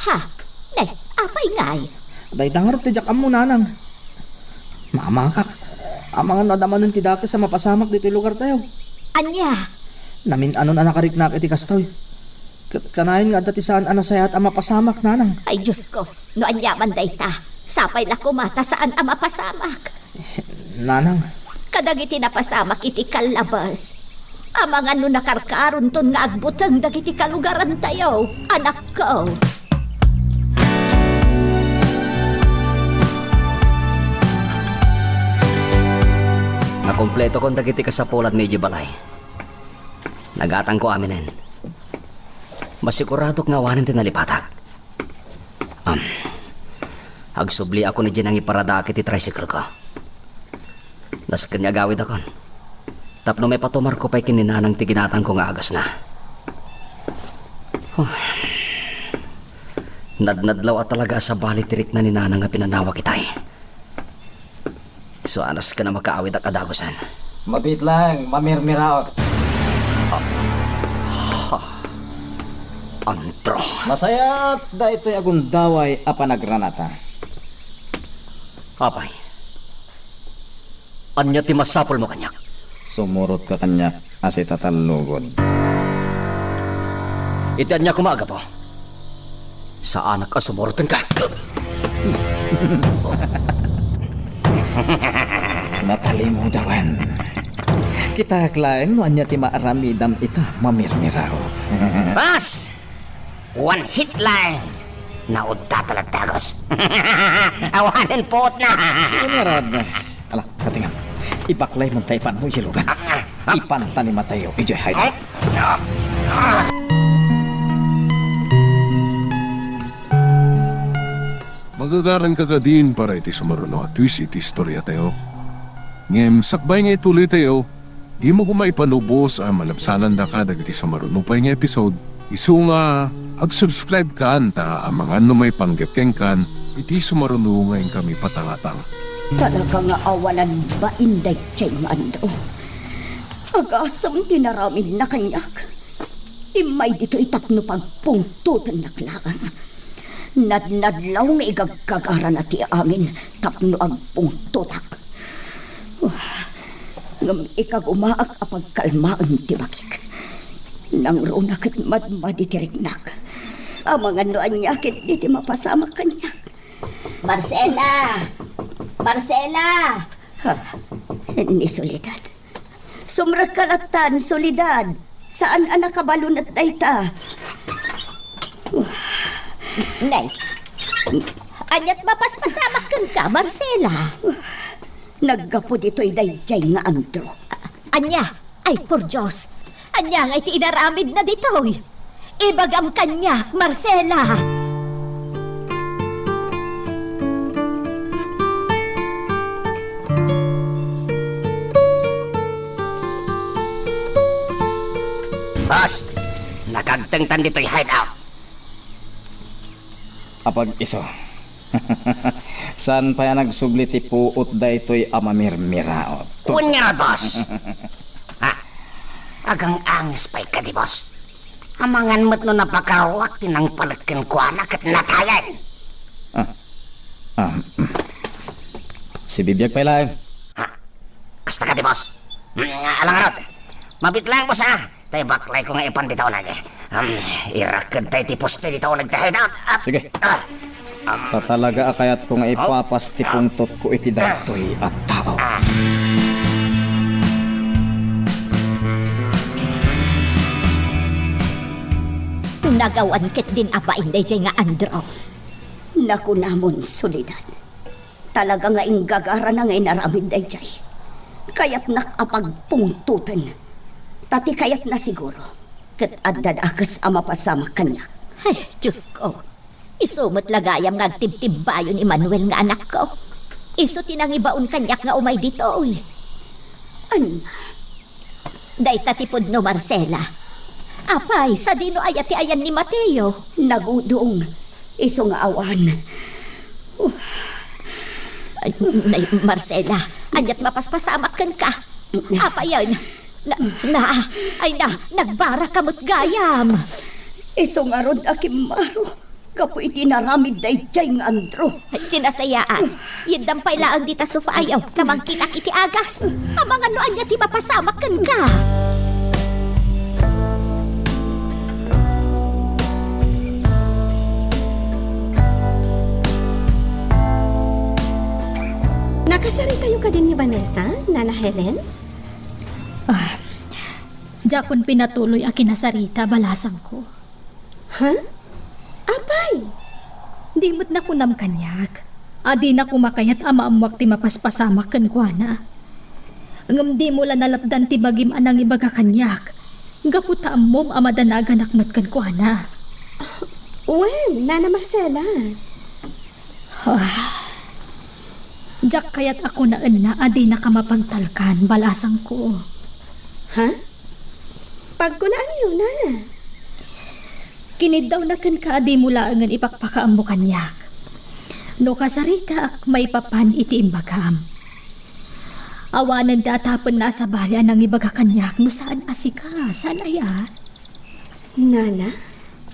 Ha? Nay, apay ngay. Day dangarap ti diyak amo nanang. Mamakak. Amangan nadamanan ti daki sa mapasamak dito lugar tayo. Anya? Namin ano na nakariknak iti kastoy. Kanayon nga dati saan anasayat ang mapasamak nanang. Ay Diyos ko, no anya man dayta. Sapay na kumata saan ang mapasamak. Nanang. Kadagiti napasamak iti kalabas. Amang ano nakarkaron ton nga agbutang dagiti kalugaran tayo, anak ko. Nakompleto kong dagiti kasapulat medyo balay. Nagatang ko aminin. Masigurado nga wanin tinalipatak. Agsubli ako ni Jinang iparada kiti tricycle ko. Das kanya gawid akon. Tapno may patumar ko pa'y kininanang tiginatan ko nga agas na. Nadnadlaw at talaga sa balitirik na ninanang nga pinanawa kitay. So anas ka na makaawid ak adagosan. Mabit lang, mamirmiraot. Antro. Masayat da ito'y agundaway a panagranata. Apay. Anya ti masapol mo kanyak. Sumurot ka kanya as itatalugod. Iti anya kumaga po. Sa anak ka sumorotan ka. Natalimu dawan. Kita klaim no anya ti maaramidam ita mamirmiraot. Boss! One hit line! Naudta talagtagos. Awanan pot na. Unarad na. Ala, katingam. Ibaklay mo tayo mo isilugan. Ipanta ni Mateo. Ijoy, hayda. Magagaran ka ka din para iti sumaruno at twist iti istorya tayo. Ngem, sakbay nga ituloy tayo, di mo kumaipanubos ang malabsanan da ka dagiti sumaruno pa nga episode. Isu nga, ag-subscribe ka ta ang mga may panggapkeng kan, iti sumaruno ngayon kami patangatang. Talaga nga awalan ba inday chay nga ando? Agasam tinaramid na kanyak. Imay dito itapno pagpungtutan na klaan. Nadnadlaw nga igagkagara na ti amin tapno agpungtutak. Ngam ikagumaak apagkalmaan ti bakik. Nang runakit madmadi ti rignak. Ang mga noan nyakit di ti mapasama kanyak. Marcela! Marcela! Ha, ni Soledad. Sumrakalatan, Soledad. Saan anak kabalun at dayta? Nay, anyat mapaspasamak ka, Marcela. Naggapo dito'y dayjay nga andro. Anya, ay por Diyos. Anya nga iti inaramid na ditoy. Ibagam kanya, Marcela. Boss, nakagtengtan dito'y hideout. Apag iso. Saan pa yan nagsublit ipuot da ito'y amamirmiraot? Unya, boss. Ha? Agang angis pa'y ka di, boss. Amangan mo't no napakaruak tinang palagkan ko anak at natayan. Si Bibiyag pa lang. Ha? Kasta ka di, boss. Alang arot. Mabit lang, boss, ha? Tayo baklay ko nga ipan dito nag. Irakad tayo tipos tayo dito nagtahideout. Sige. Tatalaga akayat ko nga ipapastipong tot ko iti datoy at tao. Nagawan kit din apa inday jay nga andro. Naku namon, Soledad. Talaga nga inggagara na nga inaramid dayjay. Kaya't nakapagpungtutan. Tati kayat na siguro. Kat addadakas ama pasama kanyak. Ay, Diyos ko. Isumot lagayam nga tibtibbayon ni Manuel nga anak ko. Iso tinangibaon kanyak nga umay dito, uy. Ano? Day tatipod no, Marcela. Apay, sa dino ayati ayan ni Mateo. Nagudong. Iso nga awan. Ay, nay, Marcela, anyat mapaspasamak kan ka. Apay yan. Nagbara kamot gayam. Iso nga rod akimaro. Kapo itinaramid dayjay nga andro. Ay, tinasayaan. Yindampay laang dita sufayaw. Namang kita kiti agas. Amang ano anya ti mapasamak kan ka. Nakasari tayo ka din ni Vanessa, Nana Helen? Jakon pinatuloy a kinasarita balasang ko. Ha? Apay? Di mo't na kunam kanyak. Adi na kumakayat ama amuak ti mapaspasamak kan kuana. Ngam di mo la nalapdan ti bagim anang ibaga kanyak. Gaputa amom amadanagan akmat kan kuana. When, Nana Marcela? Jak kayat ako na adi na kamapagtalkan balasang ko. Ha? Pagkunaan yun, Nana. Kinid daw na kan ka adi mula angan ipakpakaam mo kanyak. No kasarita ak may papan iti imbagam. Awanan datapan na sa balyan ng ibaga kanyak no saan asika, saan aya? Nana?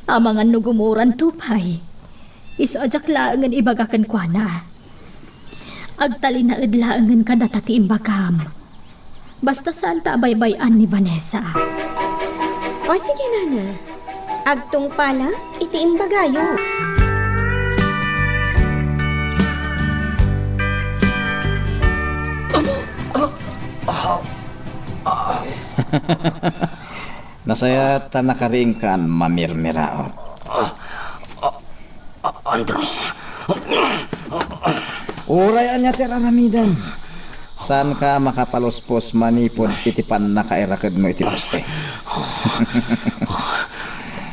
Amangan no gumuran tupay. Iso ajak laangan ibaga kan kuana. Agtali na idlaangan ka natati imbagam. Basta saan ta baybayan ni Vanessa. O sige, Nana. Agtong pala, itiim bagayo. Nasaya ta nakariing kan mamirmiraot. Andro, Uray anya ti aramidan. Saan ka makapaluspos manipod iti pan nakairakad mo iti poste?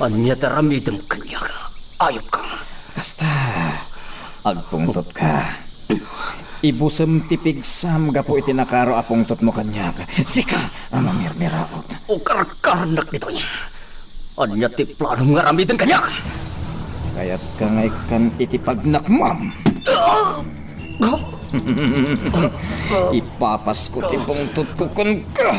Anya taramidam kanya ka. Ayop ka. Kasta, agpungtot ka. Ibusem ti pigsam gapo iti nakaro apungtot mo kanya ka. Sika, ang mamirmiraot. O karkarnak nito niya. Anya ti plano nga ramidan kanya ka. Kaya't ka ngay kan iti pagnakmam. Ipapas ko ti pungtot ko kun ka.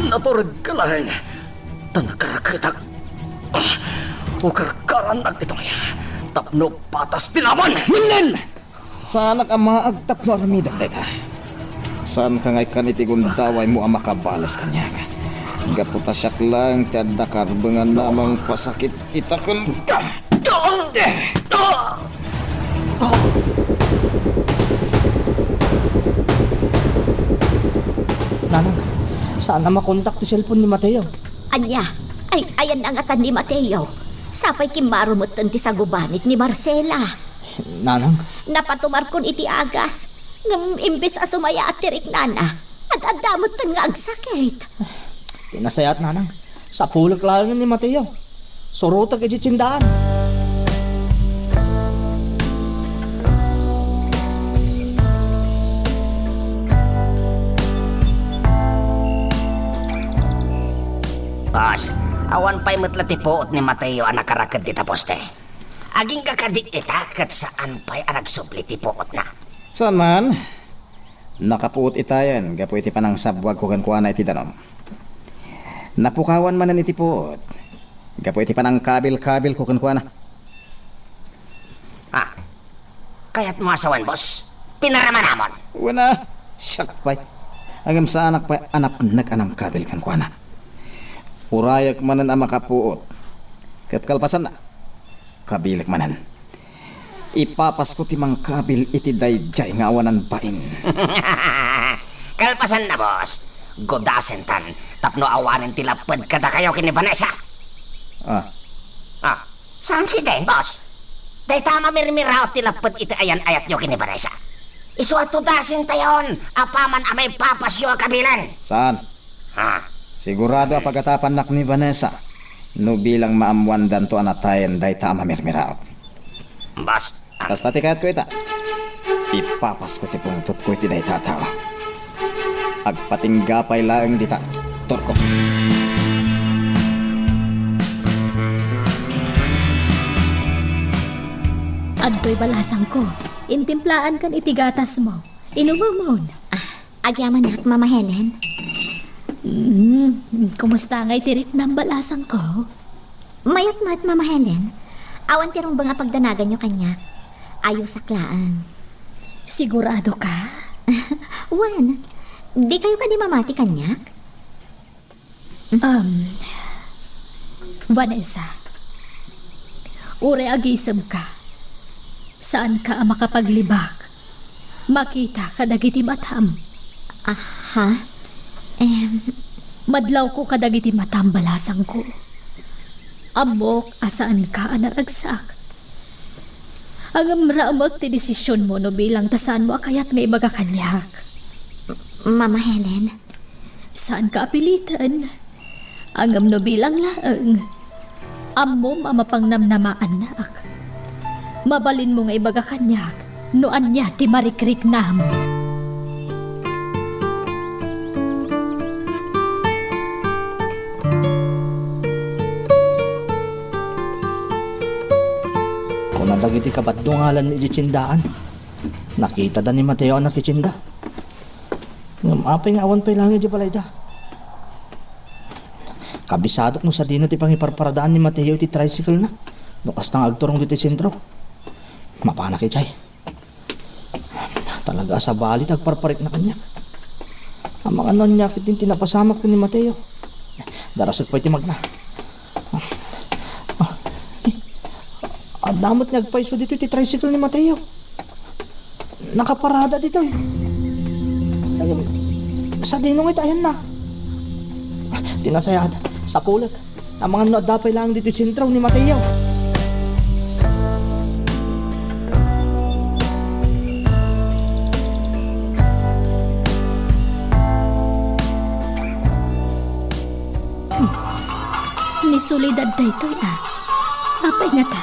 Naturag ka lang. Tanakarakitak. O karkaranak nito niya. Tapno patas tinaman. Minel! Sana ka maagtap no aramidak deta. Saan ka ngay kan iti gundaway mo ang makabalas kanya ka. Gaputasyak lang kada karbengan namang pasakit itakon ka. Nanang, saan na makontak ti cellphone ni Mateo? Anya, ay ayan ang atan ni Mateo. Sapay kimarumutan ti sagubanit ni Marcela. Nanang, Napatumar kon iti agas. Ngam imbes a sumaya at tirik nana. At adamot tan nga agsakit. tinasayat nanang. Sa pulak lang ni Mateo. Surutag iti tsindaan. Boss, awan pa'y matlati poot ni Mateo ang nakarakad di taposte. Aging kakadik ita kat saan pa'y ang nagsupli ti poot na. Saan man? Nakapuot itayan, gapo iti panang sabwag ko kan kuana iti danom. Napukawan man iti puot, gapo iti panang kabil-kabil ko kan kuana. Ah, kaya't mo asawan, boss. Pinaraman namon. Wana, siyak pa'y. Agam sa anak pa'y anak anang kabil kan kuana. Urayak manan ang makapuot. Kat kalpasan na, kabilik manan. Ipapas ko timang kabil iti dayjay nga awanan pain. Kalpasan na, boss. Godasen tan. Tapno awanin tilapad kada kayo kini Vanessa. Ah, Ah, saan kita boss? Day tama mirmiraot tilapad iti ayan ayat nyo kini Vanessa. Isuato dasin tayon. Apaman amay papasyo kabilan. saan? Ha? Sigurado a pagatapan nak ni Vanessa. No bilang maamwandan to anatayan day ta mamirmiraot. Boss, Basta tikayat ko ita. Ipapas ko ti pungtot ko iti day tatawa. Agpatinggapay laeng dita. Torko. Adto'y balasang ko. Intimplaan kan itigatas mo. Inumumon. Agyaman nak, Mama Helen. Kumusta nga'y tirik ng balasang ko? Mayat-mat, Mama Helen. Awan tirong ba nga pagdanagan nyo kanya? Ayos saklaan. Sigurado ka? Wan, di kayo ka di mamati kanya? Vanessa. Ure agisem ka. Saan ka ang makapaglibak? Makita ka dagiti matam. Ha? Madlaw ko ka dagiti matam balasang ko. Amok asaan ka anaragsak. Ang amramag ti desisyon mo no bilang tasan mo akayat nga ibaga kanyak. Mama Helen, Saan ka apilitan? Ang no bilang laang. Amo mamapang namnamaan nak. Mabalin mo nga ibaga kanyak. Noan niya ti marikrik nam. Kung nadagiti kabadungalan ni tsindaan. Nakita da ni Mateo ang nakitsinda. Apay nga awan pa'y langit di balay da. Kabisado no sa dino ti pangiparparadaan ni Mateo ti tricycle na. Nukas tang agturong dito sentro. Mapanak ichay. Talaga sa balit agparparik na kanya. Ang mga non niya kitin tinapasamak ni Mateo. Darasot pa'y timag na. Ang damot niya agpaiso dito ti tricycle ni Mateo. Nakaparada dito eh. Sa dinong ito, ayan na. Tinasayad, sa pulag. Ang mga nadapay lang dito sentro ni Mateo. Ni Soledad daytoy Apay na ta.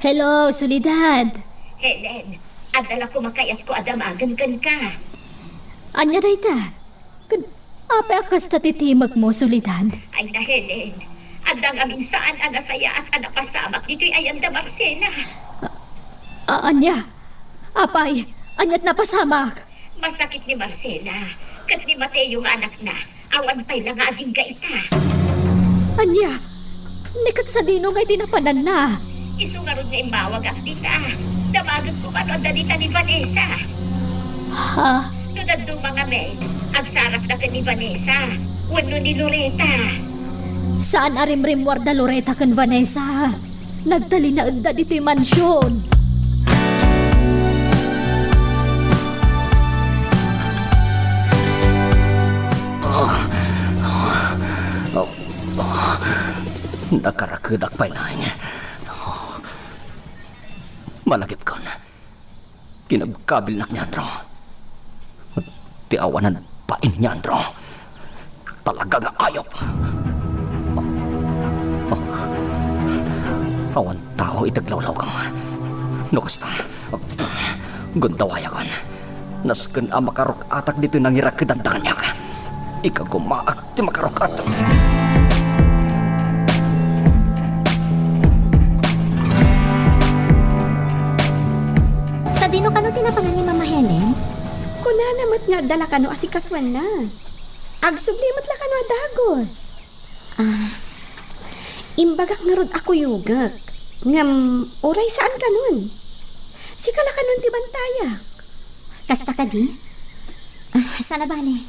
Hello, Soledad. Helen, adala ko makayat ko adamagan kan ka. Anya dayta? Kun apay akas tatitimag mo, Soledad. Ay na Helen, adang aming saan ang nasaya at anapasamak dito'y ayan da Marcela. Anya? Apay, anyat napasamak. Masakit ni Marcela, kat ni Mateo nga anak na, awan pa'y lang aging gaita. Anya? Nikat sa dino ngay tinapanan na. Isungarod nga imbawag ang tita. Damagan ko ano ang dalita ni Vanessa. Ha? Tunad do mga men, agsarap na ka ni Vanessa, wano ni Loretta. Saan arimrim warda Loretta kan Vanessa? Nagtali na udda dito'y mansyon. Nakarakudak pa lang. Malagip ko na. Kinagkabil na niyandro. Tiawanan pa niyandro. Talaga nga ayop. Awan tao itaglawlaw ka. Nukasta. Gundawaya ka. Nasken ang makarok atak dito nang irakidandakan niya ka. Ikaw gumaak ti makarok atak. Sa dino kano tinapanan ni Mama Helen? Kuna namat nga dala ka no asikaswan na. Agsublimot la ka no adagos. Imbagak nga rod ako yugak. Ngam, oray saan ka nun? Sikala ka nun ti bantayak. Kasta ka di? Sana ba ni?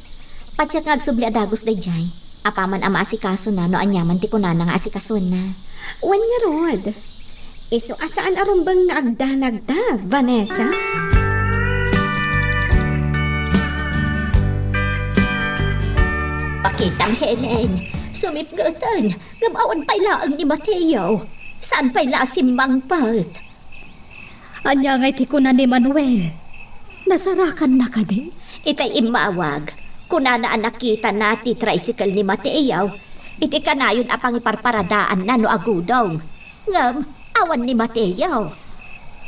Patsyak nga agsubli adagos day jay. Apaman ama asikaso na no anyaman ti kunana nga asikason na. Wan nga rod. Iso asaan arumbang nga agdanagda, Vanessa? Pakitang Helen, sumipgatan, gamawan pa'y laang ni Mateo. Saan pa'y lasimbang pat? Anya ngay ti ko na ni Manuel. Nasarakan na ka di? Itay imawag, kunana ang nakita nati tricycle ni Mateo, iti kanayon apang iparparadaan na no agudong. Ngam, awan ni Mateo.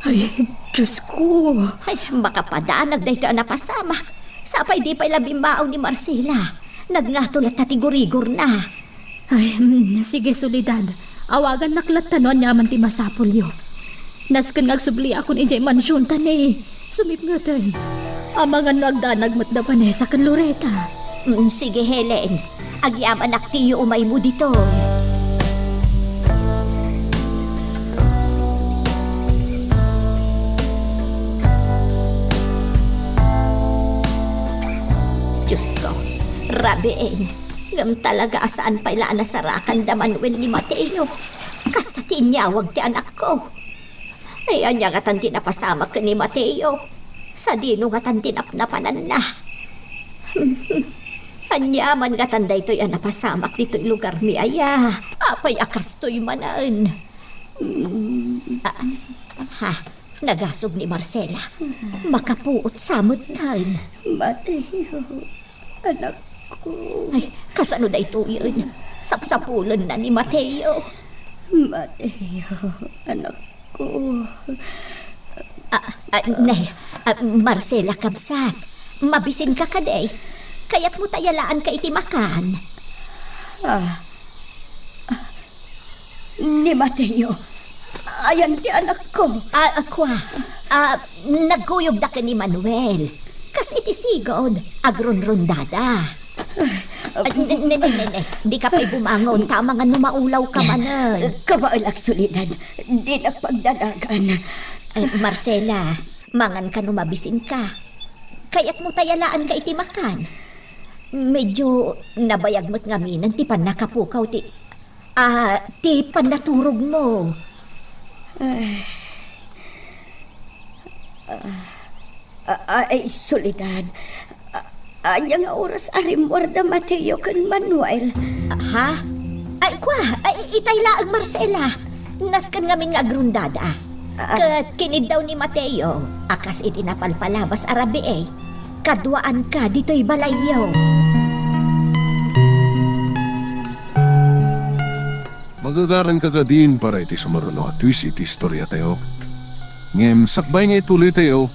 Ay, Diyos ko. Ay, makapadanag na ito ang napasamak. Sapay di pa'y labimao ni Marcela. Nagnatulat na tigurigor na. Ay, sige Soledad. Awagan naklat tanon yaman ti masapulyo. Nasken ngagsubli akon ijay mansyon tani. Sumip nga tan. Amangan no agdanag mat da Vanessa kan Loretta. Sige Helen, agyam anak tiyo umay mo dito. Diyos ko, rabiin. Ngam talaga asaan pa'y laan nasarakan da Manuel ni Mateo. Kasta tinyawag ti anak ko. Ay, anya nga tan tinapasamak ni Mateo. Sa dino nga tan tinapnapanan na. Anyaman nga tan daytoy ang napasamak dito'y lugar mi aya. Apay akastoy manan. Ha, nagasog ni Marcela. Makapuot samot tan. Mateo, anak ko. Ay, kasano dayto yun? Sapsapulan na ni Mateo. Mateo, anak ko. Marcela Kabsat, mabisin ka kaday. Kaya't mo tayalaan ka itimakan. Ni Mateo, ayan ti anak ko. Nagkuyog da ka ni Manuel. Kas iti sigod, agron-rondada. Di ka pa'y bumangon, tama nga numaulaw ka manan. Kabaalak Soledad, di na pagdalagan. Marcela, mangan ka numabisin ka. Kaya't mo tayalaan ka itimakan. Medyo nabayag mo't ngaminan, ti pan nakapukaw, ti pan naturog mo. Ay, Soledad, Anya nga oras arimwarda Mateo kan Manuel. Ha? Ay, ay, itay laang Marcela. Naskan ngamin nga agrundada. Kat kinid daw ni Mateo, akas iti napalpalabas arabi eh. Kaduaan ka dito'y balayaw. Magagaran ka din para iti sumaruno at twist iti istorya tayo. Ngem, sakbay nga ituloy tayo,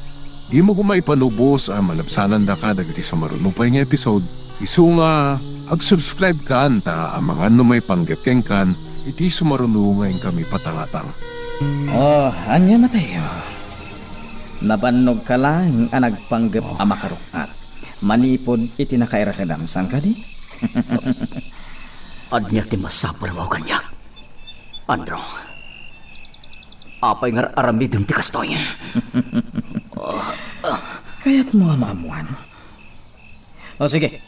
di mo kumay panubos ang malabsanan da ka dagiti sumaruno pa nga episode. Isu nga, ag-subscribe ka ta ang mga numay panggapkeng kan, iti sumaruno ngayon kami patangatang. Oh, anya Mateo. Nabannog ka lang ang nagpanggap ang makarukat. Manipod iti nakairakedamsan ka di? Anya ti masapul mo kanyak. Andro, apay nga aramidin ti kastoy. Kaya't mo maamuan. O sige,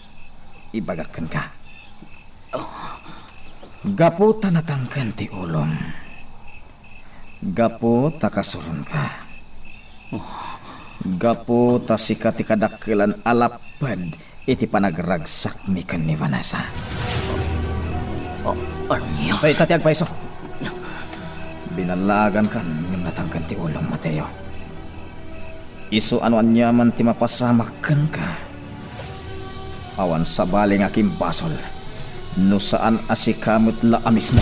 ibagakan ka. Gapo tanatangkan ti ulong. Gapo takasurun ka. Gapo tasika ti kadakilan alapad iti panagragsak mi kan ni Vanessa. Anya? Tay tatiag paiso. Binalagan kan ng natangkan ti ulong Mateo. Isu ano anyaman ti mapasamakan ka. Awan sa baling aking basol. No saan asikamot la amis mo.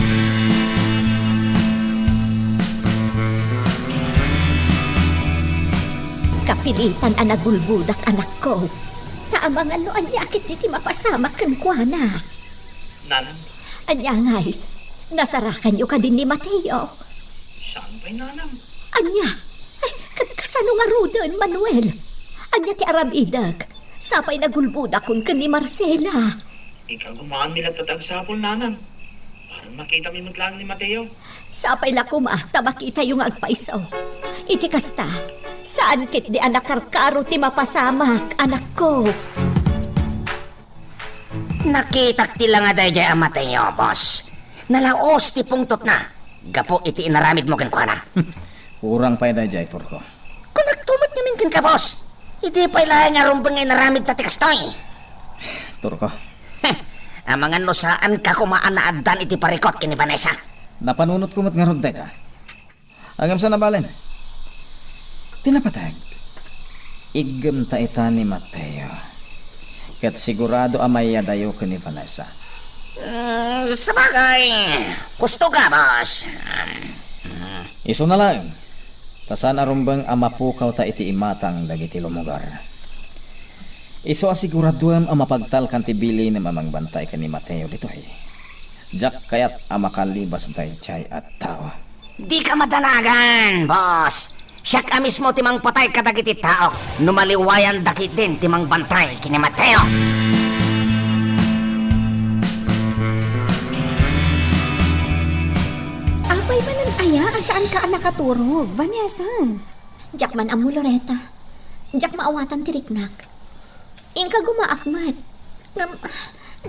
Kapilitan ang nagulbudak anak ko. Taamangan no anya akit iti mapasamak kan kuana. Nanang, Anya ngay, nasarakan yo ka din ni Mateo. saan ba'y nanang? Anya, ay, kasano nga rudan, Manuel? Anya ti Aram Idag, sapay nagulbudak kun kan ni Marcela. Ikaw gumaan nila tatagsapol, nanang. Parang makita mi lang ni Mateo. Sapay la kumata makita yung agpaisaw. Iti kasta, saan kit di anak karkaro ti mapasamak, anak ko? Nakita ti lang nga dahi ang Mateo, boss. Nalaos ti pungtot na. Gapo iti inaramid mo kankwana. Kurang pa yun jay turko. Kung nagtumot namin kan ka, boss. Hindi pa ilahay nga rumbang nga inaramid ta ti kastoy. Turko, Ang mga nosaan ka kumaan na adan iti parikot kini Vanessa. napanunot kumot nga runtay ta. Agam sa nabalen. Tinapatag. Igam ta ita ni Mateo. Kat sigurado amaya dayo ka ni Vanessa. Sabagay. Gusto ka, boss. Iso na lang. Tasan arumbang amapukaw ta iti imatang dagiti lumugar. Iso asiguraduam ang mapagtal kan tibili na mamangbantay ka ni Mateo dito eh. Jak kayat amakalibas day chay at tao. Di ka madalagan, boss. Siya ka mismo timang patay ka dagiti tao. Numaliwayan dakit din timang bantay kini Mateo. Apay manan aya, saan ka nakaturog, Vanessa? Jak man amo Loreta. Jak maawatan tiriknak. Ingka gumaakmat.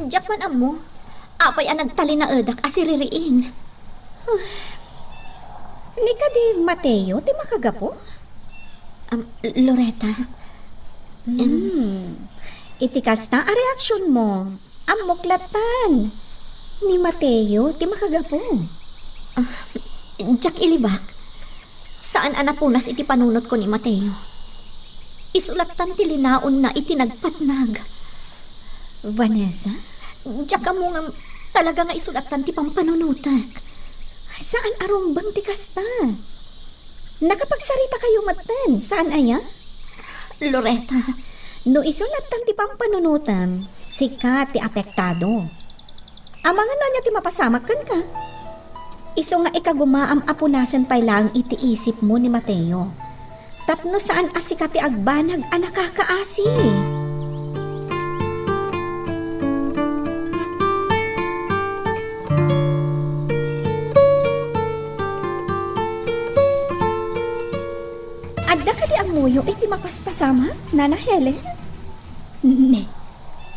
Jak man amo. Apay ang nagtali na edak asiririin. Ni ka di Mateo, ti makagapo? Loreta. Iti kasta a reaksyon mo. Amuklatan. Ni Mateo, ti makagapo. Jak ilibak. Saan anapunas iti panunot ko ni Mateo? Isulatan ti linaon na iti nagpatnag. Vanessa? Jak amo nga talaga nga isulatan ti pampanunutak. Saan arumbang ti kasta? Nakapagsarita kayo matan. Saan aya? Loreta. No isulatan ti pampanunutan, sika ti apektado. Amangan na niya ti mapasamakan ka. Iso nga ikagumaam apunasan pay lang iti isip mo ni Mateo. Tapno saan asika ti agbanag a nakakaasi. Adda ka di ang muyo iti mapaspasama, Nana Helen? Ne,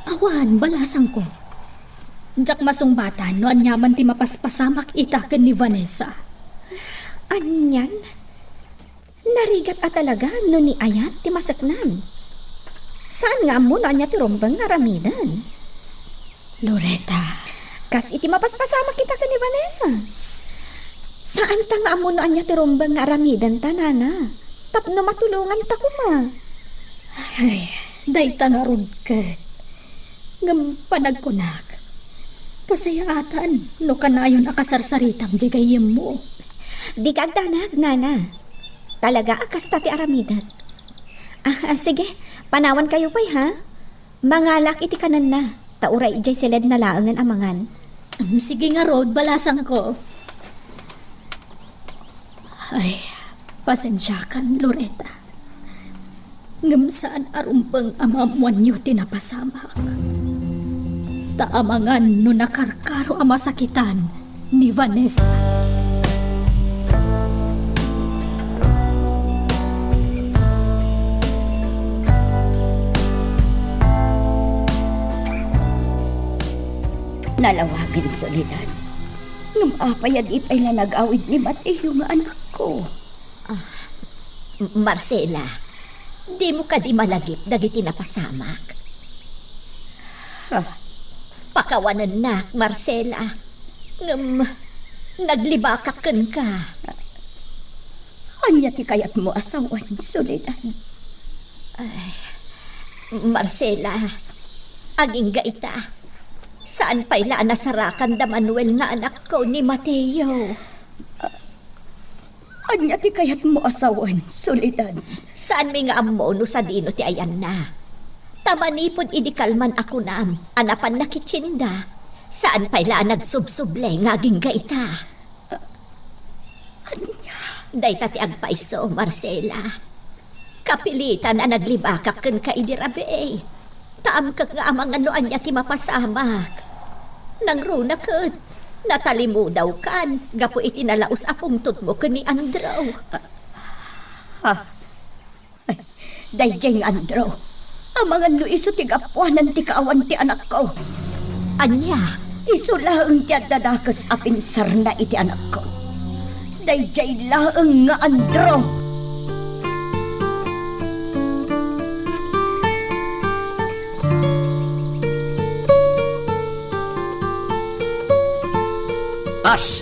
awan, balasang ko. Jak masungbatan, no anyaman ti mapaspasamak itaken ni Vanessa. Anyan? Narigat a talaga no ni ayat ti masaknan. Saan nga mo na niya ti Rombang nga ramidan? Loretta, Kas iti mapaspasama kita ka ni Vanessa. Saan ta nga mo na niya ti Rombang nga ramidan ta, nana? Tapno matulungan ta kuma. ay, dayta nga rudket. Ngam panagkunak. Kasayaatan, no kanayon akasarsaritam di gayem mo. Di kag danag, nana. Talaga akas ta ti aramidan. Sige, panawan kayo pa'y ha? Mangalak iti kanan na. Tauray ijay silid na laangan amangan. Sige nga Rod, balasan ko. Ay, pasensya kan, Loretta. Ngam saan arumbang amamuan niyo tinapasamak. Taamangan no nakarkaro amasakitan ni Vanessa. Nalawagin Soledad. Ngumapayad ipay na nag-awid ni Mateo nga anak ko. Marcela, di mo ka di malagip dagiti napasamak. Pakawanan nak, Marcela. Naglibakakan ka. Anya ti kayat mo asawan, Soledad. Marcela, aging gaita. Saan pa'y nasarakan da Manuel na anak ko ni Mateo? Anya ti kayat mo asawan, Soledad. Saan may nga amo no sa dino ti ayan na? Tamanipod idikalman ako nam, anapan na kitsinda. Saan pa'y nagsubsuble ngaging gaita? Dayta ti agpaiso, Marcela. Kapilitan na naglibakak kan ka idirabe. Taam ka nga amang anoan niya ti mapasamak. Nang runa kat, natalimu daw kan, gapo itinalaos apong tutmo ka ni Andrew. Dayjay nga Andrew. Amangan no iso ti gapuanan ti kaawan ti anak ko. Anya, Iso laeng ti adadakas apinsar na iti anak ko. Dayjay laeng nga Andrew. Boss,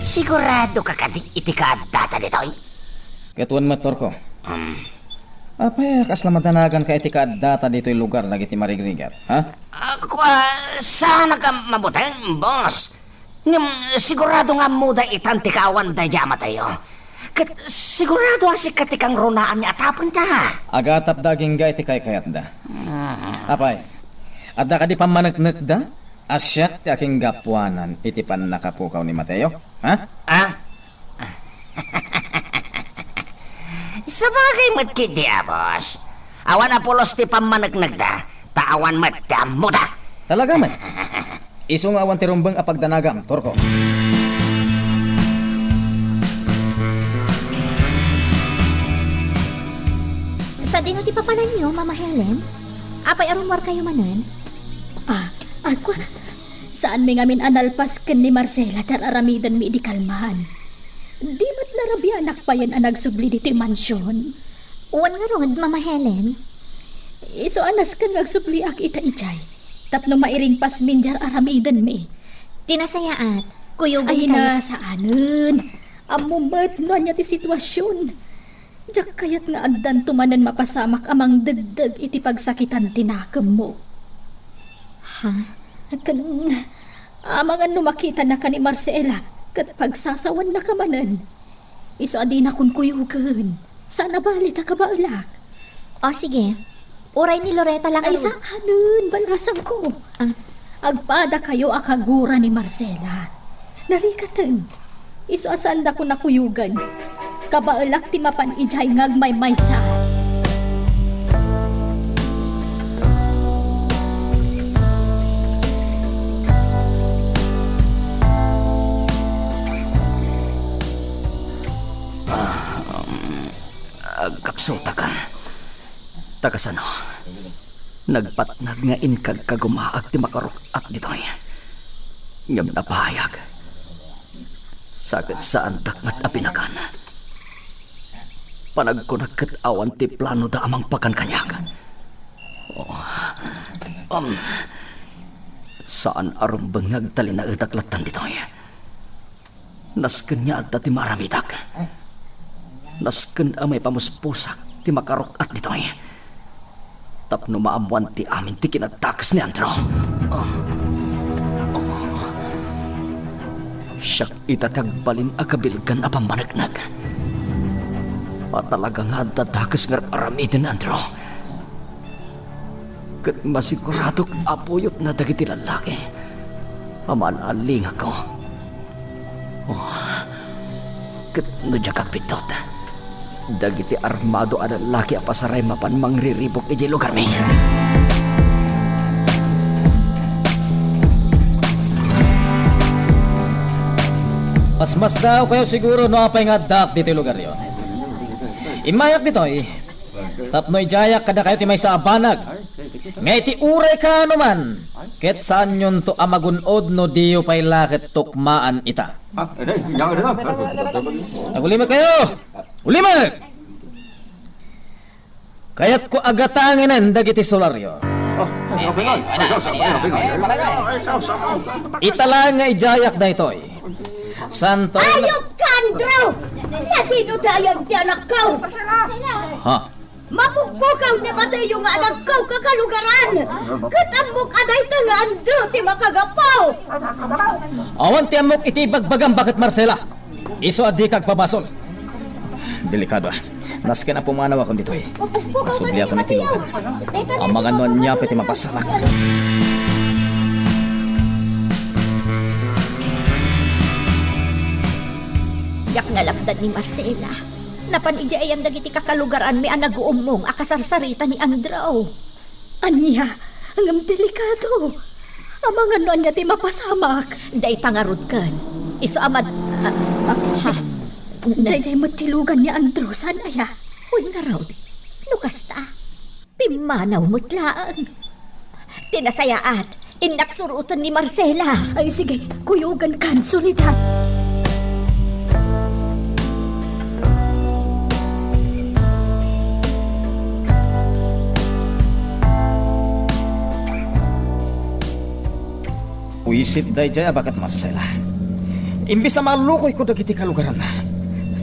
sigurado ka iti kaadata nito'y? Katuan motor ko. Apay, kaslamantanagan ka iti kaadata dito'y lugar na iti marigrigat, ha? Sana ka mabuteng, boss. Sigurado nga muda itanti kawan da jama tayo. Sigurado asi katikang runaan niya atapon ta. Agatap daging ga iti kayat da. Apay, adda ka di pamanagnet da? Asyak ti aking gapuanan iti pan nakapukaw ni Mateo, ha? Sabagay matkit di boss. Awan apulos ti pamanagnag da. Tawan matam mo da. Talaga man. Isong awan ti rumbang apagdanagam, Torko. sa dino ti papanan nyo, Mama Helen? Apay arumwar kayo manan? Ako, saan mi ngamin analpas ken ni Marcela tar aramidan mi di kalmahan. Di mat narabi anak pa yan ang nagsubli dito mansyon. Uwan nga rod, Mama Helen. Iso anas ka nagsubli ak ita ijay. Tapno mairing pas minjar aramidan mi. Tinasayaat, kuyugon Ay kayo. na saanen. Amumat no anya ti sitwasyon. Diyak kayat nga agdan tumanan mapasamak amang dagdag iti pagsakitan tinakam mo. Ha? Kanang amangan no makita na ka ni Marcela kat pagsasawan na kamanan. Iso adi na kun kuyugan. Sana balit ka baulak. O sige, uray ni Loretta lang Ay ang- saanen, balasan ko. Agpada kayo akagura ni Marcela. Narikatan. Iso asanda ko nakuyugan. Kabaulak ti mapan ijay ngagmay maysa. Agkapsota ka. Takasano. Nagpatnag nga inkag kagumaag ti makarok at ditoy. Ngam napahayag. Sakit saan takmat apinakan. Panagkunag kat awan ti plano da amang pakan kanyakan. Saan arumbang nagtali na itaklatan dito? Nasken niya at ti maramidag. Nasken amay pamuspusak ti makarukat dito. Tapno maamuan ti amin ti kinatakas ni Andro. Siyak itatagbalin akabilgan apang managnag. Patalaga nga tatakas nga aramitin Andro. Kat masiguradok apuyot na dagiti lalaki. Amanaling ako. Kat nudya kapitot. Dagiti armado a lalaki apasaray mapan mangriribok iji lugar mi. Mas daw kayo siguro no apay nga dak dito lugar yon. Imayak ditoy. Tapnoy jayak kada kayo ti may sa abanag. Ngay ti uray ka naman. Ket saan yun to amagunod no diyo pay lakit tukmaan ita. Nagulimag kayo! Ulimag! Kayat ko agatanginan dagiti solaryo. Itala nga ijayak da itoy. Santo... Ayok ka, Andrew! Sa dinutayan ti anak ko! Ha? Mapugpukaw na batay yung anak ko kakalugaran! Katambok aday ta nga, Andrew, ti makagapaw! Awan ti amok iti bagbagang bakit Marcela. Iso adi kag pabasol. Delikado ah. Nasken na pumanaw ako dito eh. Masubli ako na tinugan. Ang mga non niya pati mapasarak. Yak nga lapdan ni Marcela. Napan ija ayan dagiti kakalugaran mi ang nag-uumong akasarsarita ni Andro. Anya, ang delikado. Amang ano niya ti mapasamak. Day tangarod kan. Iso amad... Dayjay matilugan ni Andro, saan aya? Uy nga raw. Lukas ta. Pimanaw mutlaan. Tinasayaat. Indaksurutan ni Marcela. Ay sige, kuyugan kan, sunita. Uisit day jaya bakit Marcela. Imbis sa malukoy ko dagiti kalugaran na.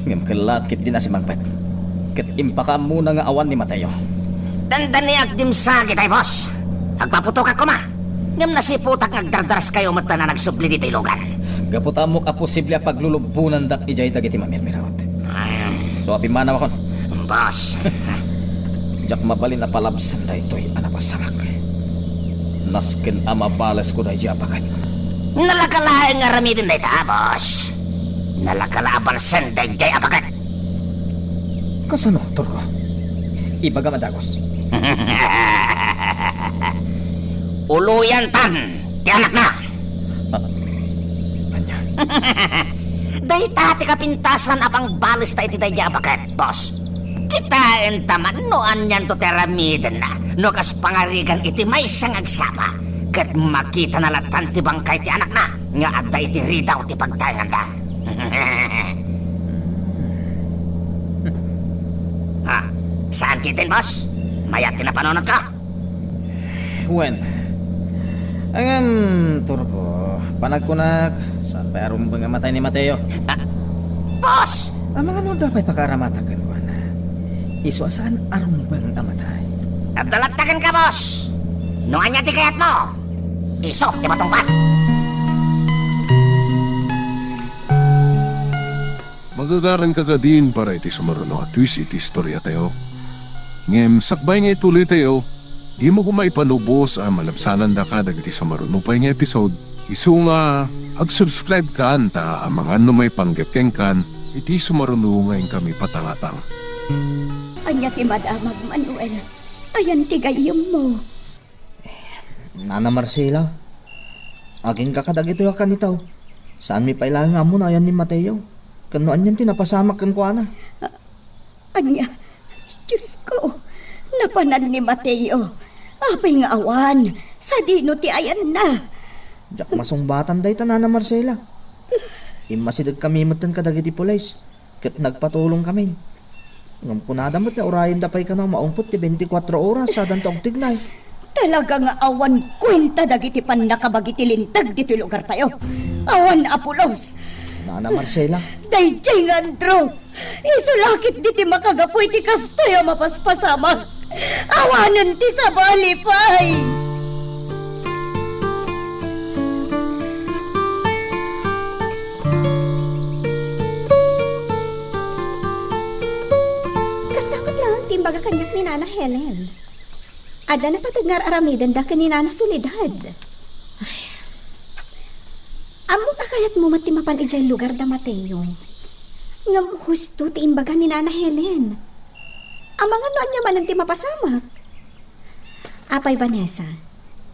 Ngam kelat kit din na si Magpet. Ket impaka muna nga awan ni Mateo. Dandan ni agdim sa kitay, boss. Agpaputok ako ma. Ngam nasiputak ngagdardaras kayo mata na nagsubli dito ilugan. Gaputamok a posible a paglulubunan dak ijay dagiti mamirmirawat. So api manaw akon. Boss. Jak mabalin na palabsan da ito'y anapasarak. Nasken ama balas ko da jabakat. Nalakalaing nga ramidin na ita, boss. Nalakala abalsan da jay abagat. Kasano, Turko? Ibaga madagos. Uluyan tan, ti anak na. Anya? Day tati kapintasan apang balis ta iti day abagat, boss. Kitain taman no anyan to teramiden na. No kas pangarigan iti may sang agsapa. Kat makita na latan ti bangkay ti anak na. Nga adda iti ridaw ti pagtayangan da. Ha? Saan kitin, boss? Mayat tinapanonod ka? Wen. Angam, Turko. Panagkunak. Saan pa arum bang matay ni Mateo? Boss! Ang mga no dapat pakaramatakan ko na. Iso saan arum bang amatay? Nagdalatagan ka, boss! No anya ti kayat mo? Isok, di matungpan! Magagaran ka din para iti sumaruno at twist iti istorya tayo. Ngem, sakbay nga ituloy tayo, di mo kumaipanubos ang malabsanan da ka dagiti sumaruno pa nga episode. Isu nga, ag-subscribe ka anta ang mga ano may panggapkeng kan, iti sumaruno ngayon kami patangatang. Anya ti madamag, Manuel. Ayan ti gayam mo. Nana Marcela. Aging kakadagito yung kanitaw. Saan mi pailangan nga mo na ayan ni Mateo? Kanuan yan tinapasamak kan ko ana. Anya, Diyos ko, napanan ni Mateo. Apay nga awan, sa dino ti ayan na. Jak masungbatan day ta Nana Marcela. Imasidag kami matan kadagiti pulis. Kat nagpatulong kami. Ngam punada mo't na orayin dapay ka na maumpot ti 24 oras sa dantong tignay. Talaga nga awan kwenta dagiti pan nakabagiti lintag dito lugar tayo. Awan Apolos. Nana Marcela, Dayjay nga Andrew. Isulakit diti makagapoy ti kastoy mapaspasamang. Awanan ti sa balipay. Kas dapat lang ang timbaga kanyak ni Nana Helen. Ada na patag aramidan da ni Nana Solidad. Amo kakayat mo matimapan ijay lugar da Mateo. Ngam husto ti imbaga ni Nana Helen. Amang ano anya man ang timapasamak. Apay Vanessa,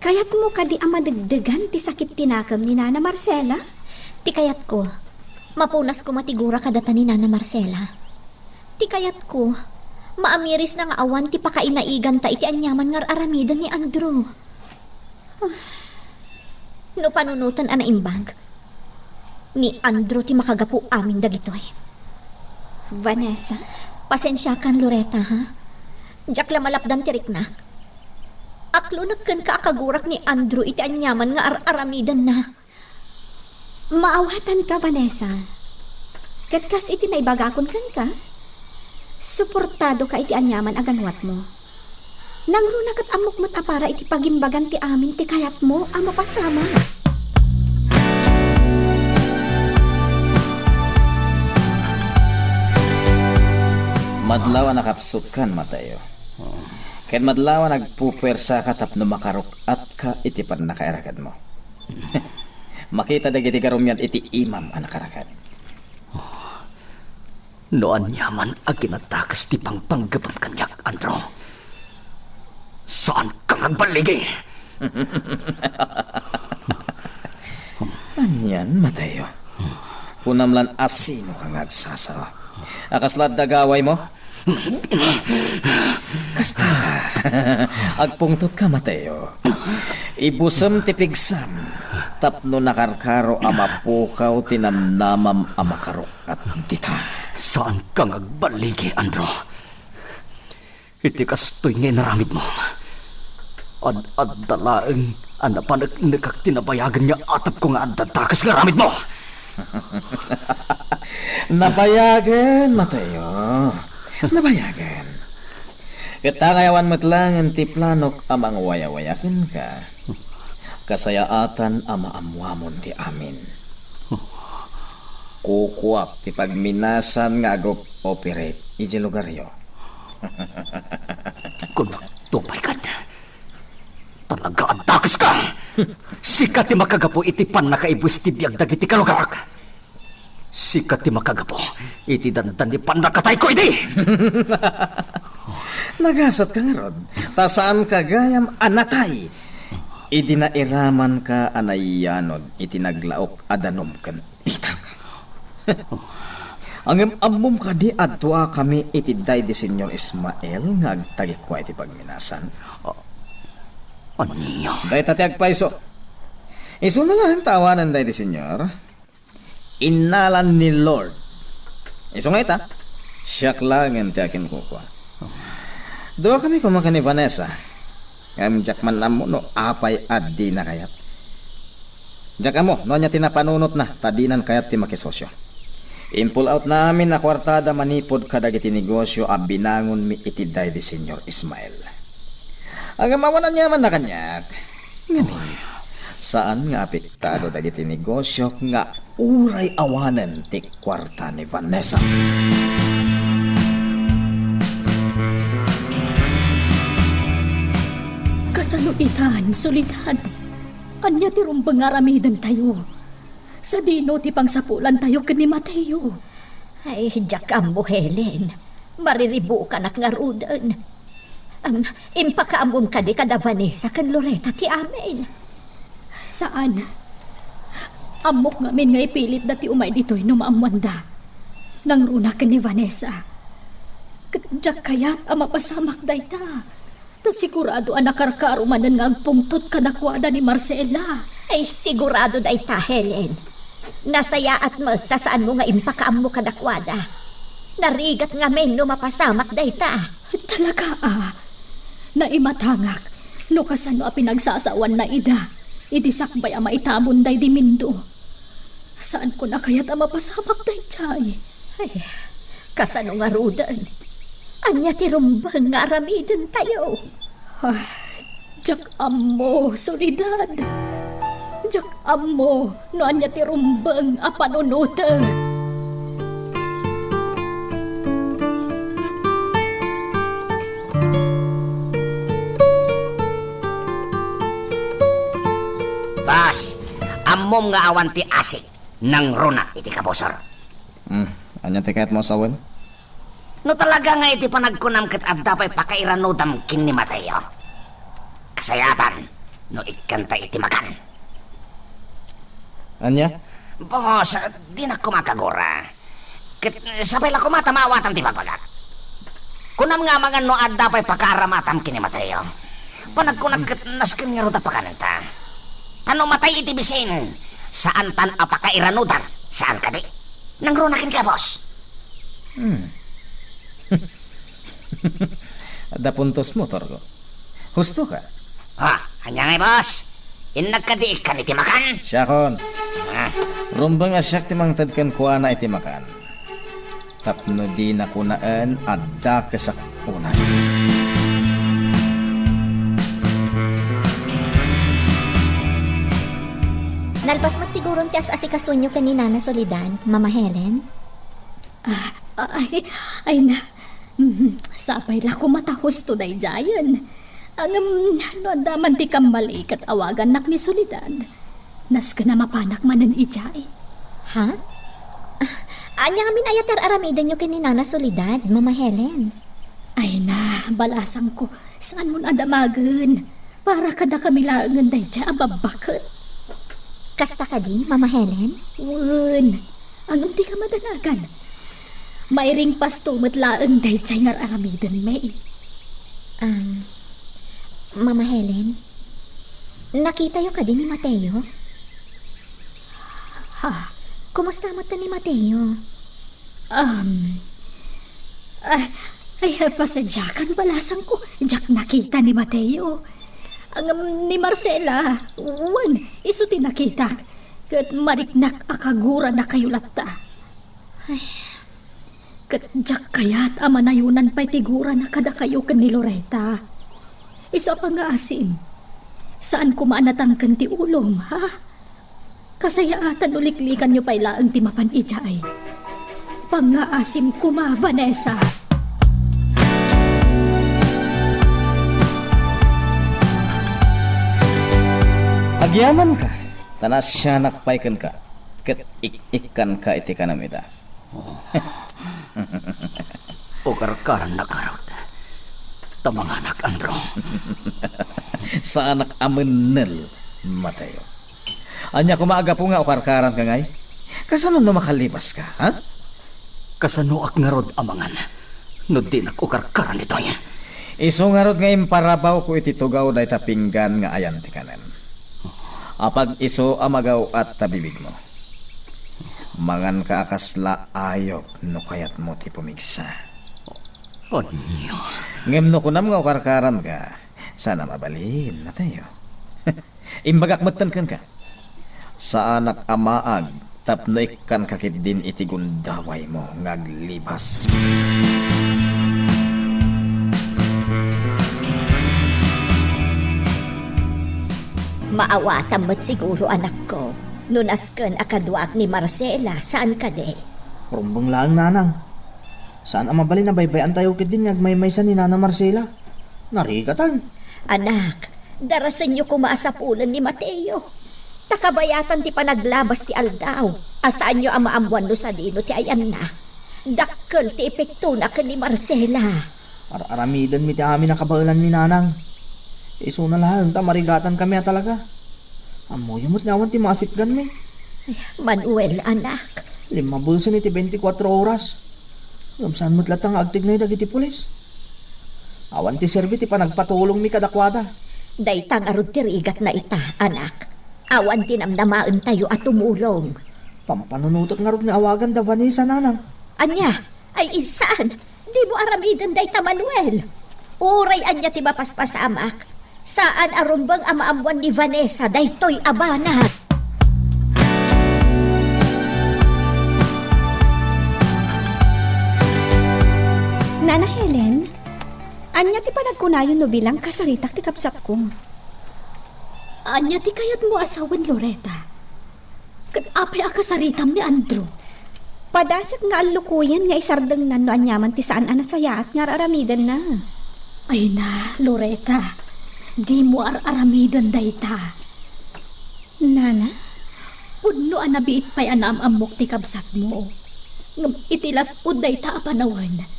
kayat mo kadi amadagdagan ti sakit tinakam ni Nana Marcela? Ti kayat ko, mapunas ko matigura kadata ni Nana Marcela. Ti kayat ko, maamiris na nga awan ti pakainaigan ta iti anyaman nga aramidan ni Andrew. No panunutan ana imbag, ni Andrew ti makagapu amin dagitoy. Vanessa, Pasensya kan Loretta ha? Diyak la malapdan ti riknak. Aklo nagkan ka akagurak ni Andrew iti anyaman nga aramidan na. maawatan ka Vanessa. Katkas iti naibagakon kan ka? Suportado ka iti anyaman aganwat mo. Nangruna kat amok mat apara iti pagimbagan ti amin ti kayat mo ang mapasama. Madlaw nakapsut kan Mateo. Ken madlaw nagpupersa ka tapno makarok at ka iti pan nakaerakad mo. Makita dagiti karumyan iti imam ang nakarakad. Noan yaman aginatakas ti pangpanggapam kanyak, Andrew. Saan kang agbaligi? Anyan, Mateo. Punamlan asino kang agsasawa. Akaslad dagaway mo? Kasta. Agpungtot ka, Mateo. Ibusam tipigsam. Tapno nakarkaro amapukaw tinamnamam amakarok at tita. Saan kang agbaligi, Andrew? Iti kastoy ngay naramid mo. Ad dalaeng anapanagnikak tinabayagan niya atap ko nga adadakas nga ramid mo. Nabayagan, Mateo. Nabayagan. Katangayawan mo't lang ang tiplanok amang wayawayakin ka. Kasayaatan ama amwamon ti amin. Kukuap ti pagminasan nga agop operate iji lugaryo. Kung magtupay ka, talaga adakas ka. Sikat ti makagapo iti pan nakaibus ti biyag dagiti kalugarak. Sikat ti makagapo iti dandan ti pan nakatay ko iti. Nagasat ka nga rod. Tasaan ka gayam anatay. Iti nairaman ka anayanod iti naglaok adanom kan itang. Ang amom ka di adwa kami iti day di Senyor Ismael nga agtagikwa iti pagminasan. Ano niya? Day tati agpaiso. Iso na lang tawanan day di Senyor. Inalan ni Lord. Iso nga ita. Siyak lang ang ti akin kukwa. Doa kami kumaka ni Vanessa. Ngam jakman namo no apay addi na kayat. Jak mo, no nya tinapanunot na tadinan kayat ti makisosyo. Impul out namin na kwartada manipod kadagiti negosyo a binangon mi iti day di Senyor Ismael. Ang mawanan niya man na kanyak. Ngamin, saan nga apektado dagiti negosyo nga uray awanan ti kwarta ni Vanessa. Kasaluitan, sulitan. Anya ti rumbang aramidan tayo. Sa dino ti pangsapulan tayo ken ni Mateo. Ay, Jack ambo Helen. Mariribu ka nak ngarudan. Impakaamom ka di kada Vanessa kan Loretta ti amin. Saan? Amok ngamin nga ipilit dati umay dito'y numaamwanda. Nang runa ken ni Vanessa. Jack kayat ang mapasamak day ta. Ta sigurado ang nakarkarumanan nga agpungtot kanakwada ni Marcela. Ay, sigurado day ta, Helen. Nasaya at magtasaan mo nga impakaam mo kadakwada. Narigat nga men no mapasamak day ta. Talaga Naimatangak. No kasano a pinagsasawan na ida, idisakbay a maitamon day di mindo. Saan ko na kaya't a mapasamak day chay? Ay, kasano nga rudan? Anya ti rumbang nga aramidin tayo. Jak amo, solidad. Jak amo, no anya ti rumbang a panunutan. Bas, amom nga awan ti asik nang runa iti kabosor. Anya ti kayat mo sawan? No talaga nga iti panagkunam ket adda pa'y pakairanodam kin ni Mateo. Kasayatan, no ikanta iti makan. Anya? Bos, di na kumakagura. Ket sabay la kumatamawatan ti pagpagat. Kunam nga mga no adda pa'y pakaaramatam kin ni Mateo. Panagkunam ket naskin nga ruta pakananta. Tano matay iti bisin, saan tan apakairanudan, saan ka di? Nang runakin ka, boss. Ada puntos mo, Torgo. Husto ka? Hanya nga, boss. Inagkadiik ka ni Timakan. Siyakon. Rumbang asyak timang tadkan kuha na itimakan. Tapno di na kunaan adda kasak unay. Nalpas mo't siguro tiyas asikasunyo kanina na Soledad, Mama Helen? Ay na. Sapay la ko matahos to day jayan. Ang no andaman ti kambalik at awagan nak ni Soledad. Nas ka na mapanak manan ijay. Ha? Anya nga minayatar aramidan nyo kanina na Soledad, Mama Helen? Ay na, balasang ko. Saan mo nadamagan? Para kada kami laangan day dya ababakot. Kasta ka din, Mama Helen? Wan, ang di ka madanagan. May ring pastumat laang day dya nga aramidan may. Mama Helen? Nakita yo ka din ni Mateo? Ha? Kumusta mo ta ni Mateo? Ay, pasadyakan balasang ko. Diyak nakita ni Mateo. Ang ni Marcela, wan, iso tinakita. Kat mariknak akagura na kayo latta. Ay, kat diyak kayat amanayunan pa'y tigura na kada kayo kan ni Loretta. Iso pa nga asim. Saan kumaanatangkan ti ulom, ha? Kasayaatan uliklikan nyo pa'y laang timapan ijay. Pangaasim kuma, Vanessa. Agyaman ka. Tanas siya nakpaikan ka. Ket ik-ikan ka iti kanamida. Ukarkaran na karot. Tamang anak androng. Sa anak amenel, Mateo. Anya kumaaga po nga ukarkaran ka ngay? Kasano na makalibas ka, ha? Kasano ak ngarod amangan. No di nak ukarkaran dito niya. Iso nga rod ngayon parabaw ko ititugaw dahi tapinggan nga ayan ti kanan. Apag iso amagaw at tabibig mo. Mangan ka akasla ayok no kayat mo ti pumigsa. Onyo. Ngem no kunam nga ukarkaran ka, sana mabalin na tayo. Imbagak matan ka. Sa anak amaag, tapno ikan kakit din iti gundaway mo ngaglibas. Maawatan mo't siguro anak ko. Nunasken akadwaak ni Marcela, saan ka de? Rumbang lang nanang. Saan ang mabalin na baybayan tayo kit din ngagmaymaysan ni Nana Marcela? Narigatan. Anak, darasan nyo kumaasapulan ni Mateo. Takabayatan ti panaglabas ti aldaw. Asaan nyo ang maamuan no sa dino ti ayan na. Dakkel ti epekto na ka ni Marcela. Aramidan mi ti amin ang kabailan ni Nanang. Iso na lahat, marigatan kami talaga. Amoy mo't nawan ti masitgan mi. Manuel, anak. 5 bulsa ni ti 24 oras. Saan mo't latang agtig na dagiti pulis. Awan ti serbi ti panagpatulong mi kadakwada. Daytang arud ti rigat na ita, anak. Awan tinamnamaan tayo at tumulong. Pampanunutot nga rin ni awagan da Vanessa, Nanang. Anya, ay isaan? Di mo aramidan dayta Manuel. Uray anya ti mapaspasamak. Saan arumbang amaamuan ni Vanessa daytoy abanat? Nana Helen, anya ti panagkunayon no bilang kasaritak ti kapsat ko. Anya ti kayat mo asawan Loretta. Kat apay akasaritam ni Andrew. Padasat nga alukuyan nga isardeng nan no anyaman ti saan anasaya at nga aramidan na. Ay na, Loretta. Di mo aramidan dayta. Nana, Pudno anabiit pa'y anam-amok ti kabsat mo. Ngam itilas po dayta apanawan.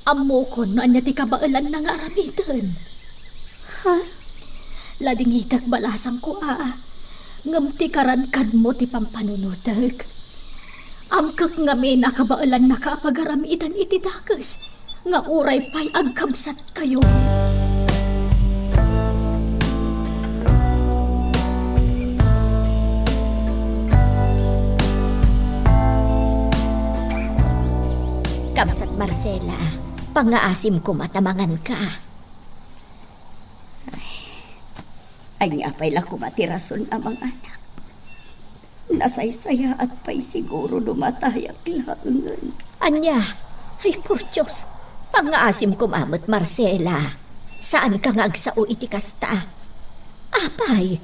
Amokon no anya ti kabailan na nga aramidan. ha? Lading hitak balasang ko ngam ti karankan mo ti pampanunutag. Amkak nga may nakabailan na kaapagaramidan iti dakas. Nga uray pa'y agkabsat kayo. Kabsat Marcela, pangaasim ko matamangan ka. Ay nga pa'y la kumatirason amang anak. Nasaysaya at pa'y siguro lumatayak langan. Anya, ay por Diyos, pangaasim ko mamot Marcela. Saan ka nga agsao iti kasta? Apay,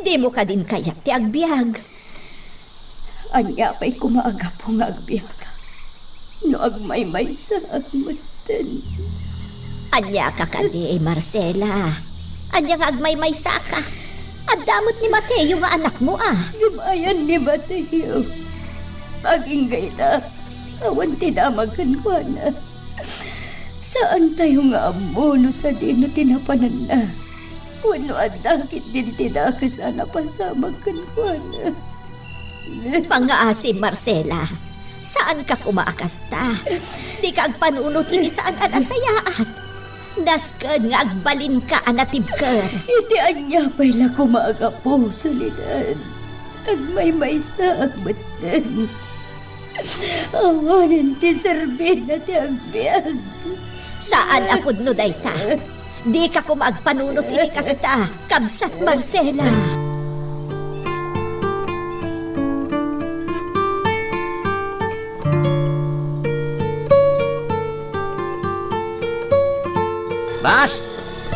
di mo ka din kayak ti agbiag. Anya pa'y kumaaga po nga agbiyaga. No agmay-may sa agmatan. Anya ka kadi, Marcela. Anya nga agmay-may saka. At damot ni Mateo nga anak mo Gumayan ni Mateo. Pagingay na. Awan tinamagan ko na. Saan tayo nga amuno sa dino tinapanan na? Wano adakit din tinakas na pasamagan ko na. Pangaasim, Marcela. Saan ka kumaakasta? Di ka agpanunot ini saan anasayaat. Dasken nga agbalin ka anatibker. Iti anya pa'y la kumaaga po sulidan. Agmay-may sa agmatan. Awanan ti serbin na ti agbiag. Saan apod no dayta? Di ka kumaagpanunot ini kasta. Kabsat, Marcela. Boss,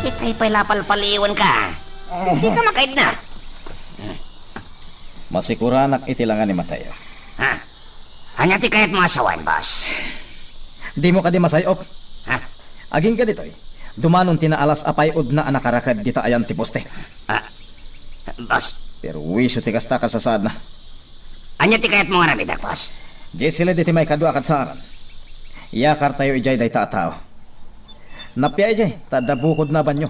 itay pa'y lapalpaliwan ka. Di ka makaid na. Masikuranak itilangan ni Mateo. Ha? Anya ti kayat mga asawan, boss? Di mo ka di masayop. Ha? Aging ka ditoy. Dumanon tinaalas apay ud na anakarakad dita ayan ti poste. Boss, Pero wisyo ti kasta kasasad na. anya ti kayat mga rabidak, boss? Jesile diti may kadua kad saaran. Iyakar tayo ijay day ta tao. Napya ijay, tadabukod na banyo.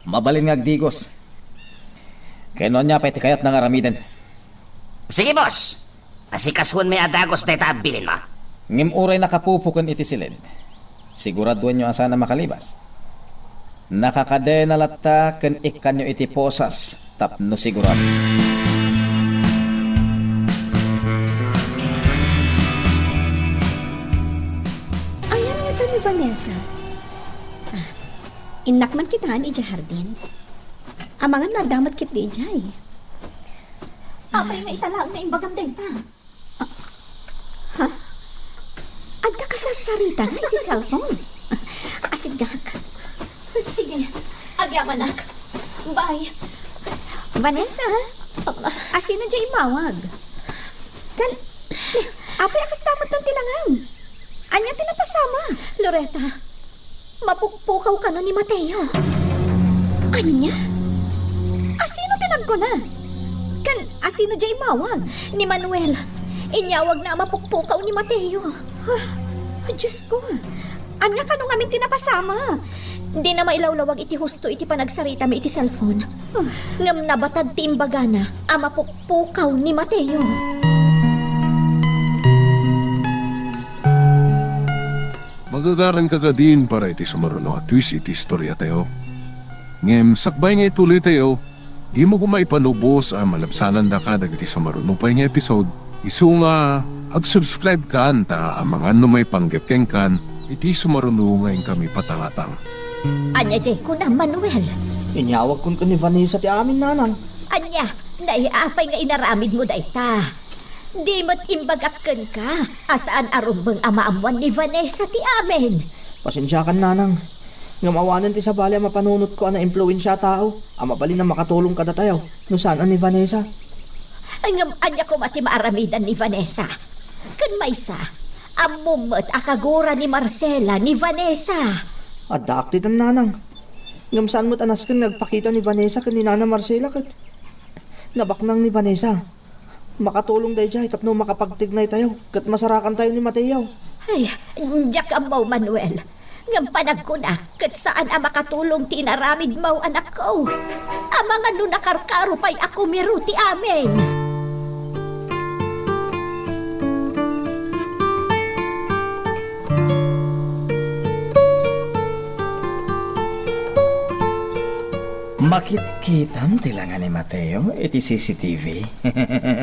Mabalin nga agdigos. Kaya niya pa itikayat ng aramiden. Sige, boss. Asikasuan may adagos na itabilin mo. Ngim uray nakapupukan iti silid. Siguraduan nyo asa na makalibas. Nakakade na latta ken ikan nyo iti posas tapno sigurado. Ayan nga to ni Vanessa. Inak man kitaan ija hardin. Amangan nadamat kit di ijay. Apay nga italag na imbagam dayta. Adda ka sa sarita nga iti cellphone. Asigak. Sige, agyaman ak. Bye. Vanessa, asino dyan imawag? Kan, apay akas tamat ng tilangan. Anya tinapasama. Loretta, mapukpukaw ka no ni Mateo. Anya? Asino tinagko na? Kan, asino dyan imawag? Ni Manuel, inyawag na mapukpukaw ni Mateo. Diyos ko, anya ka nung amin tinapasama? Di na mailawlawag iti husto iti panagsarita mi iti cellphone. Ngam nabatad ti imbagana, mapukpukaw ni Mateo. Magagaran ka din para iti sumaruno at twist iti istorya tayo. Ngem, sakbay nga ituloy tayo, di mo kumaipanubos ang malabsanan da ka dagiti sumaruno pa nga episode. Isu nga, ag-subscribe ka ta ang mga numay panggapkeng kan, iti sumaruno ngayon kami patangatang. Anya jay ko na Manuel. Inyawag kun ka ni Vanessa ti amin, nanang. Anya, naiapay nga inaramid mo dayta. Di mo't imbagakken ka. Asaan arumbang amaamuan ni Vanessa ti amin. Pasensya kan, nanang. Ngamawanan ti sabali ang mapanunot ko ang na-impluensya tao. Ang mabalin na makatulong kada tayo. No saan ni Vanessa? Ang anya ko mati maaramidan ni Vanessa. Kan maysa, amumot akagura ni Marcela ni Vanessa. Adakti tan, nanang. Ngam saan mo't anas kan nagpakita ni Vanessa kan ni Nana Marcela kat. Nabaknang ni Vanessa. Makatulong dahi jay tapno makapagtignay tayo. Kat masarakan tayo ni Mateo. Ay, diyak amaw Manuel. Ngam panag ko na, kat saan ang makatulong tinaramid mo anak ko. Amang ano nakarkaro pa'y ako miruti amin. Makit-kitam tilangan ni Mateo iti CCTV.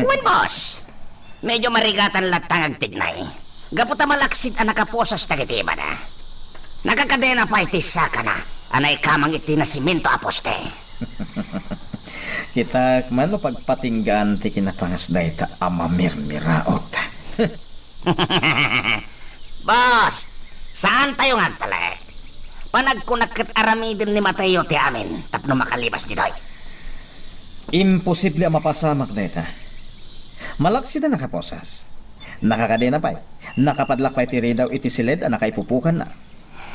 Wan, boss! Medyo marigatan latang agtignay. Gaputa malaksid ang nakaposas tagitiba na. Nakakadena pa itisa ka na. Anay kamang iti na simento aposte. Kita man no pagpatinggan ti kinapangasday ta amamirmiraot. Boss! Saan tayo nga tala? Panagkunakit aramidin ni Mateo ti amin. Tapno makalibas ditoy. Imposible ang mapasamak data. Malaksida nakaposas. Nakakadena pa. Nakapadlak pa iti daw iti silid ang nakaipupukan na.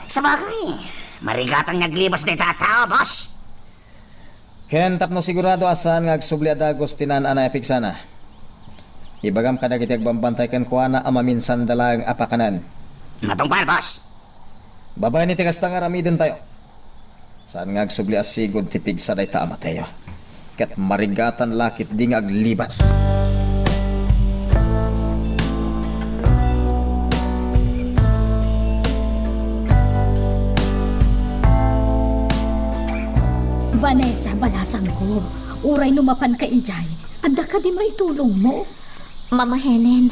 Sa bagay, marigatan naglibas dito at tao, boss. Ken tapno sigurado asan nga agsubli adagos tinan anay piksana. Ibagam kada kiti agbambantay ken kuana amaminsan dalang apakanan. Matungpal, boss. Babay ni tigas tang aramidin tayo. Saan nga agsubli asigod ti pigsa day ta Mateo. Ket marigatan lakit di nga aglibas. Vanessa, balasang ko. Uray numapan ka ijay. Anda ka di maitulong mo. Mama Helen,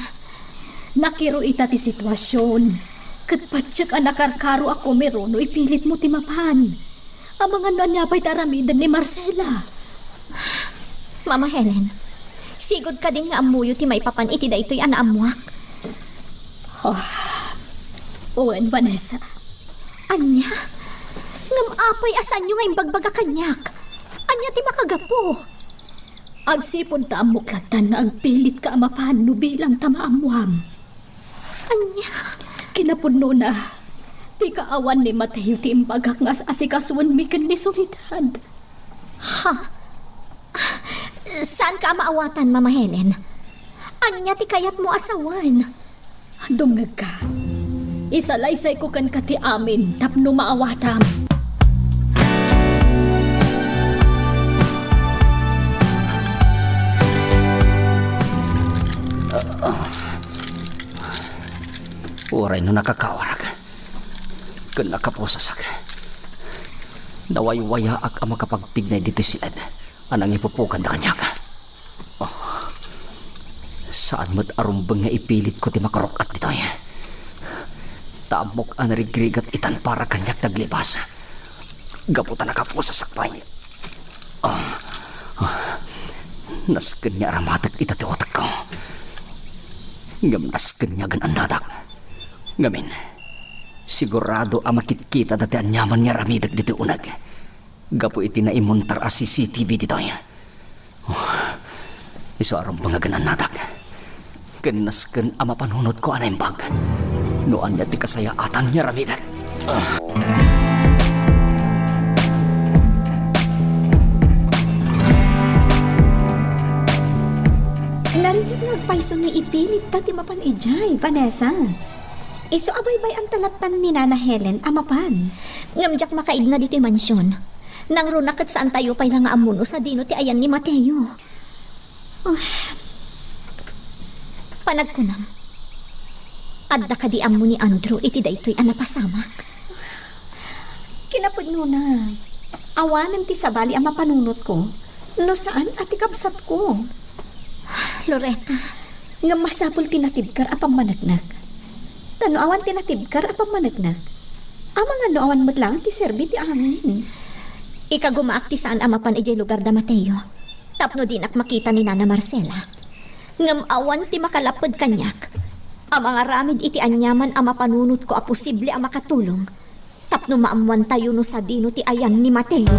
Nakiro ita ti sitwasyon. Kat patsyak ang nakarkaro ako meron no ipilit mo ti mapan. Ang mga nanyapay taramidan ni Marcela. Mama Helen, sigod ka din nga amuyo ti maipapan iti da ito'y anaamuak. Owen, Vanessa. Anya? Ngam apay asan nyo nga imbagbaga kanyak. Anya ti makagapo. Agsipon ta amuklatan na agpilit ka amapan no bilang tamaamuam. Anya? Kinapuno na. Ti kaawan ni Mateo ti imbagak nga asikasuan mikan ni Solidad. Ha? Saan ka maawatan, Mama Helen? Anya ti kayat mo asawan? Dumnag ka. Isalaysay ko kan kati amin tapno maawatam. Uray no nakakawarag. Kun nakaposasak. Nawaywaya ak ang makapagtignay dito silad. Anang ipupukan na kanya ka. Saan mo't arumbang nga ipilit ko ti makarokat dito eh. Taamok ang narigrigat itan para kanyak naglibas. Gaputa nakaposasak pa eh. Nasken niya aramatak ita ti otak ko. Ngam nasken niya gan anadak. Ngamin, sigurado ang makitkita dati ang nyaman niya ramidag dito unag. Gapo iti na imuntar a CCTV dito. Iso arong bangaganan natak. Kenasken ang mapanunod ko anay bag. Noan niya ti kasayaatan niya ramidag. Narinig nagpaiso ni ipilit dati mapan ijay, Vanessa. Iso abay-bay ang talatan ni Nana Helen amapan. Ngamjak makaid na dito'y mansyon. Nang runakat saan tayo pa'y nangaamuno sa dino ti ayan ni Mateo. Panag ko nang. Adda ka di amo ni Andrew iti daytoy anapasamak. Kinapudno na. Awanan ti sabali ang mapanunot ko. No saan at ikabsat ko. Loretta, Nga masapul tinatibkar apang managnag. Tano awan tinatibkar apang managnag. Amang ano awan mo't lang ti serbi ti amin. Ikagumaakti saan amapan ijay lugar da Mateo. Tapno din ak makita ni Nana Marcela. Ngam awan ti makalapod kanyak. Ang mga ramid iti anyaman ang mapanunot ko a posible ang makatulong. Tapno maamuan tayo no sa dino ti ayan ni Mateo.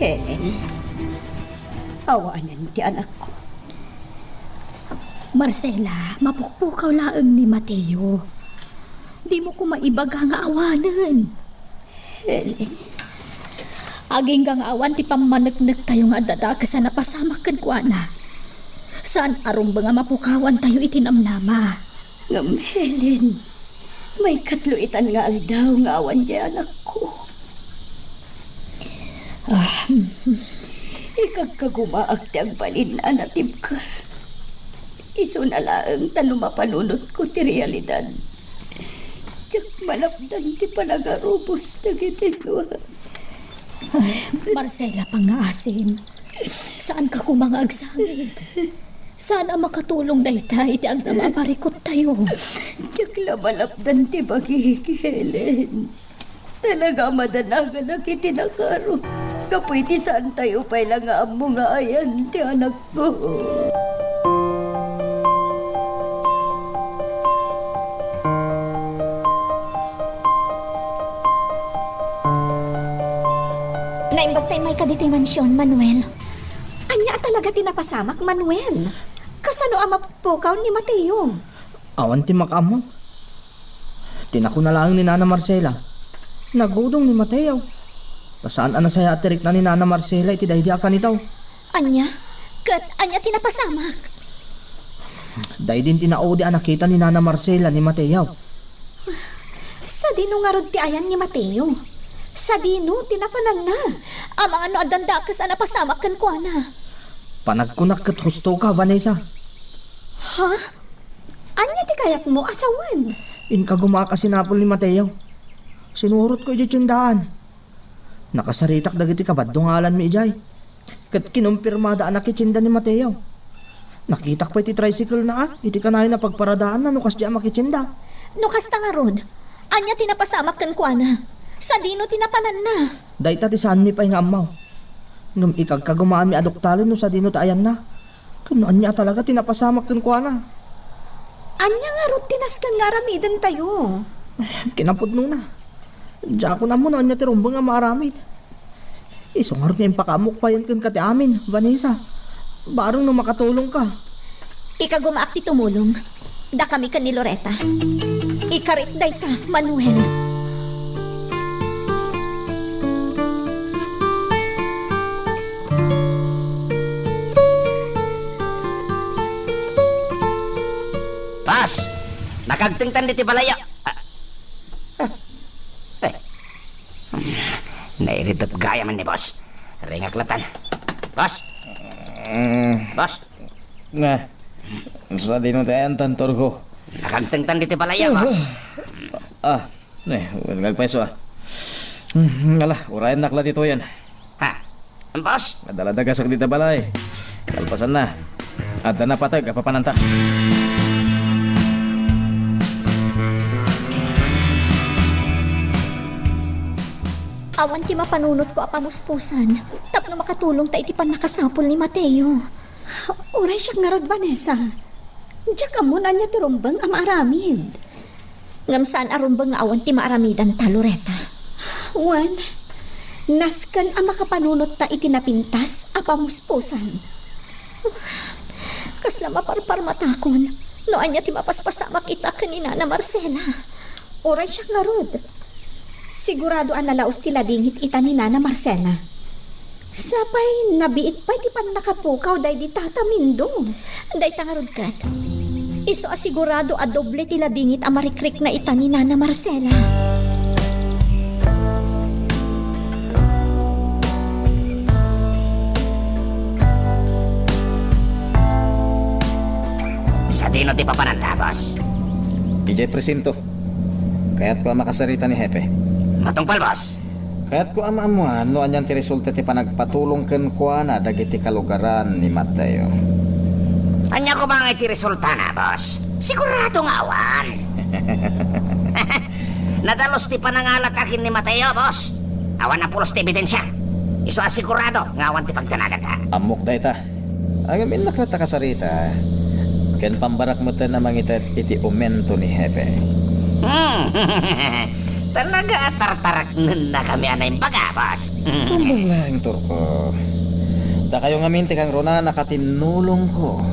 Helen, awanan ti anak ko. Marcela, mapukpukaw laeng ni Mateo. Di mo ko maibaga nga awanan. Helen, Aging nga nga awan ti pamanagnag tayo nga dada sa napasamak kan kuana. Saan arum ba nga mapukawan tayo itinamnama? ngam Helen, may katluitan nga aldaw nga awan di anak ko. Ikagkagumaak ti agbalin na natibkar. Iso na laang talo mapanunot ko ti realidad. Tiyak malapdan ti panagarubos na gitinwa. Marcela, pangaasin. Saan ka kumanga agsangit? Saan ang makatulong dayta iti ang namaparikot tayo? Tiyak la malapdan ti bagig, Helen. Talaga madanagan na kitinakaro. Kapoy ti saan tayo pa'y lang nga amo nga ayan ti anak ko. Naimbag tayo may kadito'y mansyon, Manuel. Anya talaga tinapasamak, Manuel. Kasano ang mapupukaw ni Mateo? Awan ti makamo. Tinako na lang ni Nana Marcela. Nagudong ni Mateo. Pasaan ana saya atirik na ni Nana Marcela iti daydi akan itaw. Anya? Kat anya tinapasamak? Daydin tinaodi ang nakita ni Nana Marcela ni Mateo. Sa dino nga rod ti ayan ni Mateo. Sa dino, tinapanan na. Ang mga noadandakas ang napasamak kan kuana. Panagkunak kat husto ka, Vanessa. Ha? Anya ti kayak mo asawan? Inkaguma ka sinapol ni Mateo. Sinurot ko iti tiyendaan. Nakasaritak dagiti kabadungalan mi ijay. Kat kinumpirmada anak itsinda ni Mateo. Nakitak pa iti tricycle na iti kanay na pagparadaan na nukas di makitsinda. Nukas nga rod. Anya tinapasamak kan kuana. Sa dino tinapanan na. Dahita ti saan mi pa'y nga amaw. Ngam ikagkagumaan mi adoktalon no sa dino taayan na. Kuno anya talaga tinapasamak kan kuana. Anya nga rod tinaskan nga ramidan tayo. Kinapod nung na. Diya ko na mo na anya ti rumbo nga maaramid. Isungar nga yung pakamok pa yan kan kati amin, Vanessa. Barong no makatulong ka. Ikagumaak ti tumulong. Da kami kan ni Loretta. Ikarit day ka, Manuel. Pas! Nakagtingtan diti balaya. Nairitap gaya man ni boss. Ringak latan. Boss! Boss! Nga, sa dino tayo tantor ko. Nakagtingtan diti balaya, boss. Nagpaiso Ngala, urayan nakla dito yan. Ha? Boss? Madaladagas ak dita balay. Kalpasan na. At na patag, apapananta. Awan ti mapanunot ko apamuspusan. Tapno makatulong ta iti pan nakasapol ni Mateo. Uray siya nga rod, Vanessa. Diya ka mo na niya tirumbang ang aramid. Ngam saan arumbang nga awan ti maaramidan ta, Loretta. Juan, naskan ang makapanunot ta itinapintas apamuspusan. Kasla maparpar matakon. No anya ti mapaspasamak ita kanina na Marcela. Uray siya nga rod. Sigurado ang nalaos tila dingit ita ni Nana Marcela. Sapay, nabiit pa di pan nakapukaw day di tata Mindong. Day tangarod kat. Iso asigurado a doble tila dingit ang marikrik na ita ni Nana Marcela. Sa dino ti papananta, boss. DJ Presinto. Kaya't ko makasarita ni Hepe. Matungpal, boss. Kaya't ko amamuan no anyan ti resulta ti panagpatulong ken kuha na dagiti kalugaran ni Mateo. Anya ko mga iti resulta na, boss? Sigurado nga awan. Nadalos ti panangalat akin ni Mateo, boss. Awan na pulos ti ebidensya. Iso asigurado nga awan ti pagtanagan ta. Amok da ita. Agamin nakrata kasarita. Ken pambarak mo na mangitat iti umento ni Hepe. Talaga tartarak nun na kami anay baga, boss. Tumbong lang, Turko. Da kayo ngamin ti kang rona nakatinulong ko.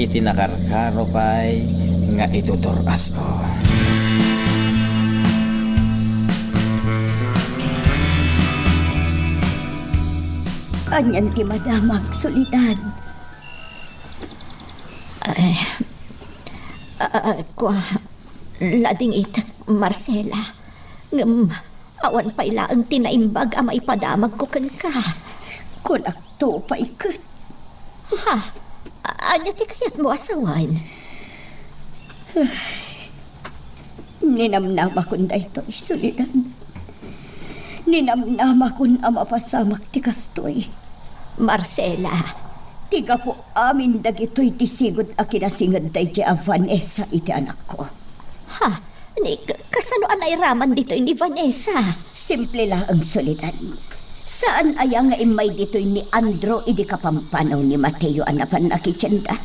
Iti nakarkaro pa'y nga ituturas ko. Anyan ti madamag solidad. Kwa, lading itak, Marcela. Awan pa ilaang tinaimbag ang maipadamag ko kan ka. Kunakto pa ikot. Ha? Anya ti kayat mo asawan? Ninamnama kun daytoy solidad. Ninamnama kun ama pasamak ti kastoy. Marcela, Tiga po amin dagitoy ti sigod a kinasingad day ti a Vanessa iti anak ko. ha? Ni, kasano anay raman dito ni Vanessa? Simple lang ang solidad. Saan aya nga imay ditoy ni Andro idi kapampanaw ni Mateo anapan nakitsenda?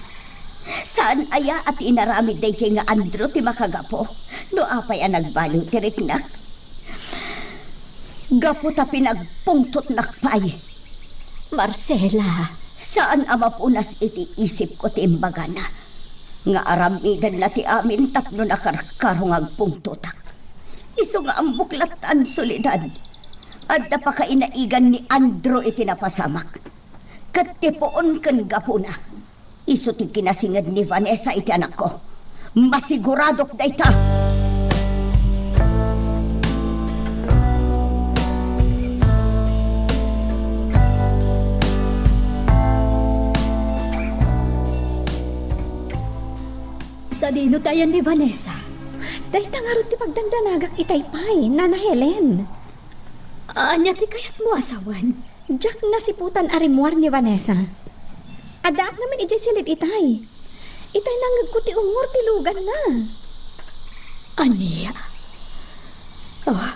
Saan aya at inaramid day nga Andro ti makagapo? No apay ang nagbalo ti riknak? Gapo ta pinagpungtot nakpay. Marcela, Saan amapunas iti isip ko ti imbagana? Nga aramidan na ti amin tapno nakarkarong agpungtotak. Iso nga ang buklatan solidad. Adda pa kainaigan ni Andro iti napasamak. Katipoon ken gapuna. Iso ti kinasingad ni Vanessa iti anak ko. Masiguradok dayta. Sa dino tayan ni Vanessa. Dahil tangarot ti pagdandanagak itaypay, Nana Helen. Anya ti kayat mo asawan? Jack nasiputan arimuar ni Vanessa. Adaak naman ijay silid itay. Itay nangag ko ti umor ti lugan na. Ania? Oh,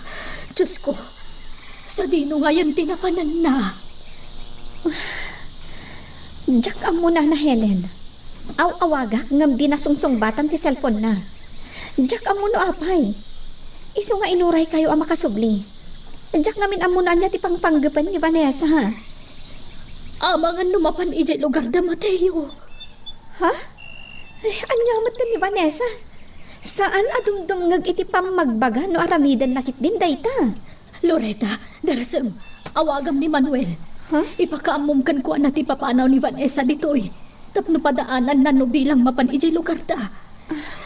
Diyos ko. Sa dino nga yan tinapanan na. Jack amo na Helen. Aw-awagak ngam di nasungsong batan ti cellphone na. Jack amo no apay. Iso nga inuray kayo ang makasubli. Jack ngamin amo na niya ti pangpanggapan ni Vanessa ha. Amangan lumapan ijay lugar da Mateo. Ha? Ay, anyamat ka ni Vanessa. Saan adumdum ngag iti pamagbaga no aramidan nakit din dayta? Loretta, darasem, awagam ni Manuel. Ha? Ipakaamumkan ko na ti papanaw ni Vanessa ditoy. Tapno padaanan na no bilang mapan ijay lugar da.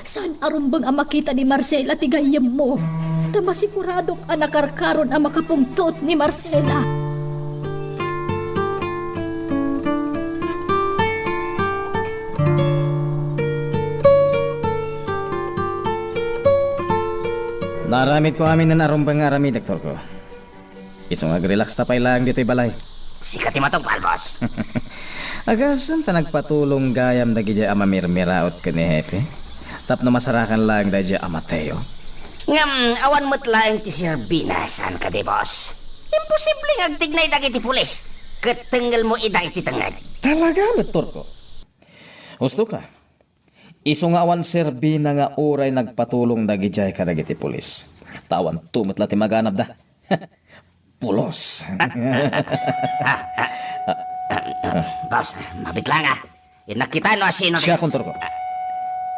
Saan arumbang ang makita ni Marcela ti gayem mo? Ta masiguradok ang nakarkaron ang makapungtot ni Marcela. Naramid ko amin na narumbang arami, Doktor ko. Isong ag-relax tapay lang dito'y balay. Sikat ti matungpal, boss. Agasan ta nagpatulong gayam dagi dya ama mirmiraot ka ni Hepe. Tapno masarakan lang dagi dya ama Mateo. Ngam, awan mo't laing ti Serbina, saan ka di, boss? Imposible nga tignay dagi ti pulis. Katenggal mo ida iti tangad. Talaga, Doktor ko. Gusto ka? Iso nga awan Serbina nga uray nagpatulong dagi dya ka dagi ti pulis. Tawan tumot la ti maganap da. Pulos. Boss, mabit lang ah. Nakita no asino Siya, Kontor ko.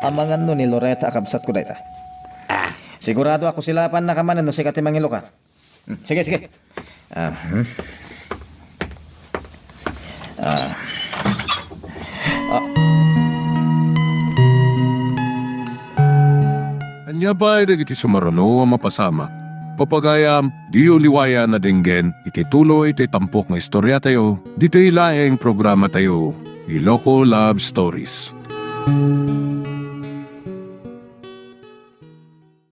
Amangan no ni Loretta akabsat ko da ita. Sigurado ako silapan na kamanan no sikat imang ilukat. Sige, sige. Anya ba iti sumarano ang mapasama? Papagayam, di uliwaya na dinggen, iti tuloy iti tampok nga istorya tayo, dito ilaing programa tayo, Iloko Love Stories.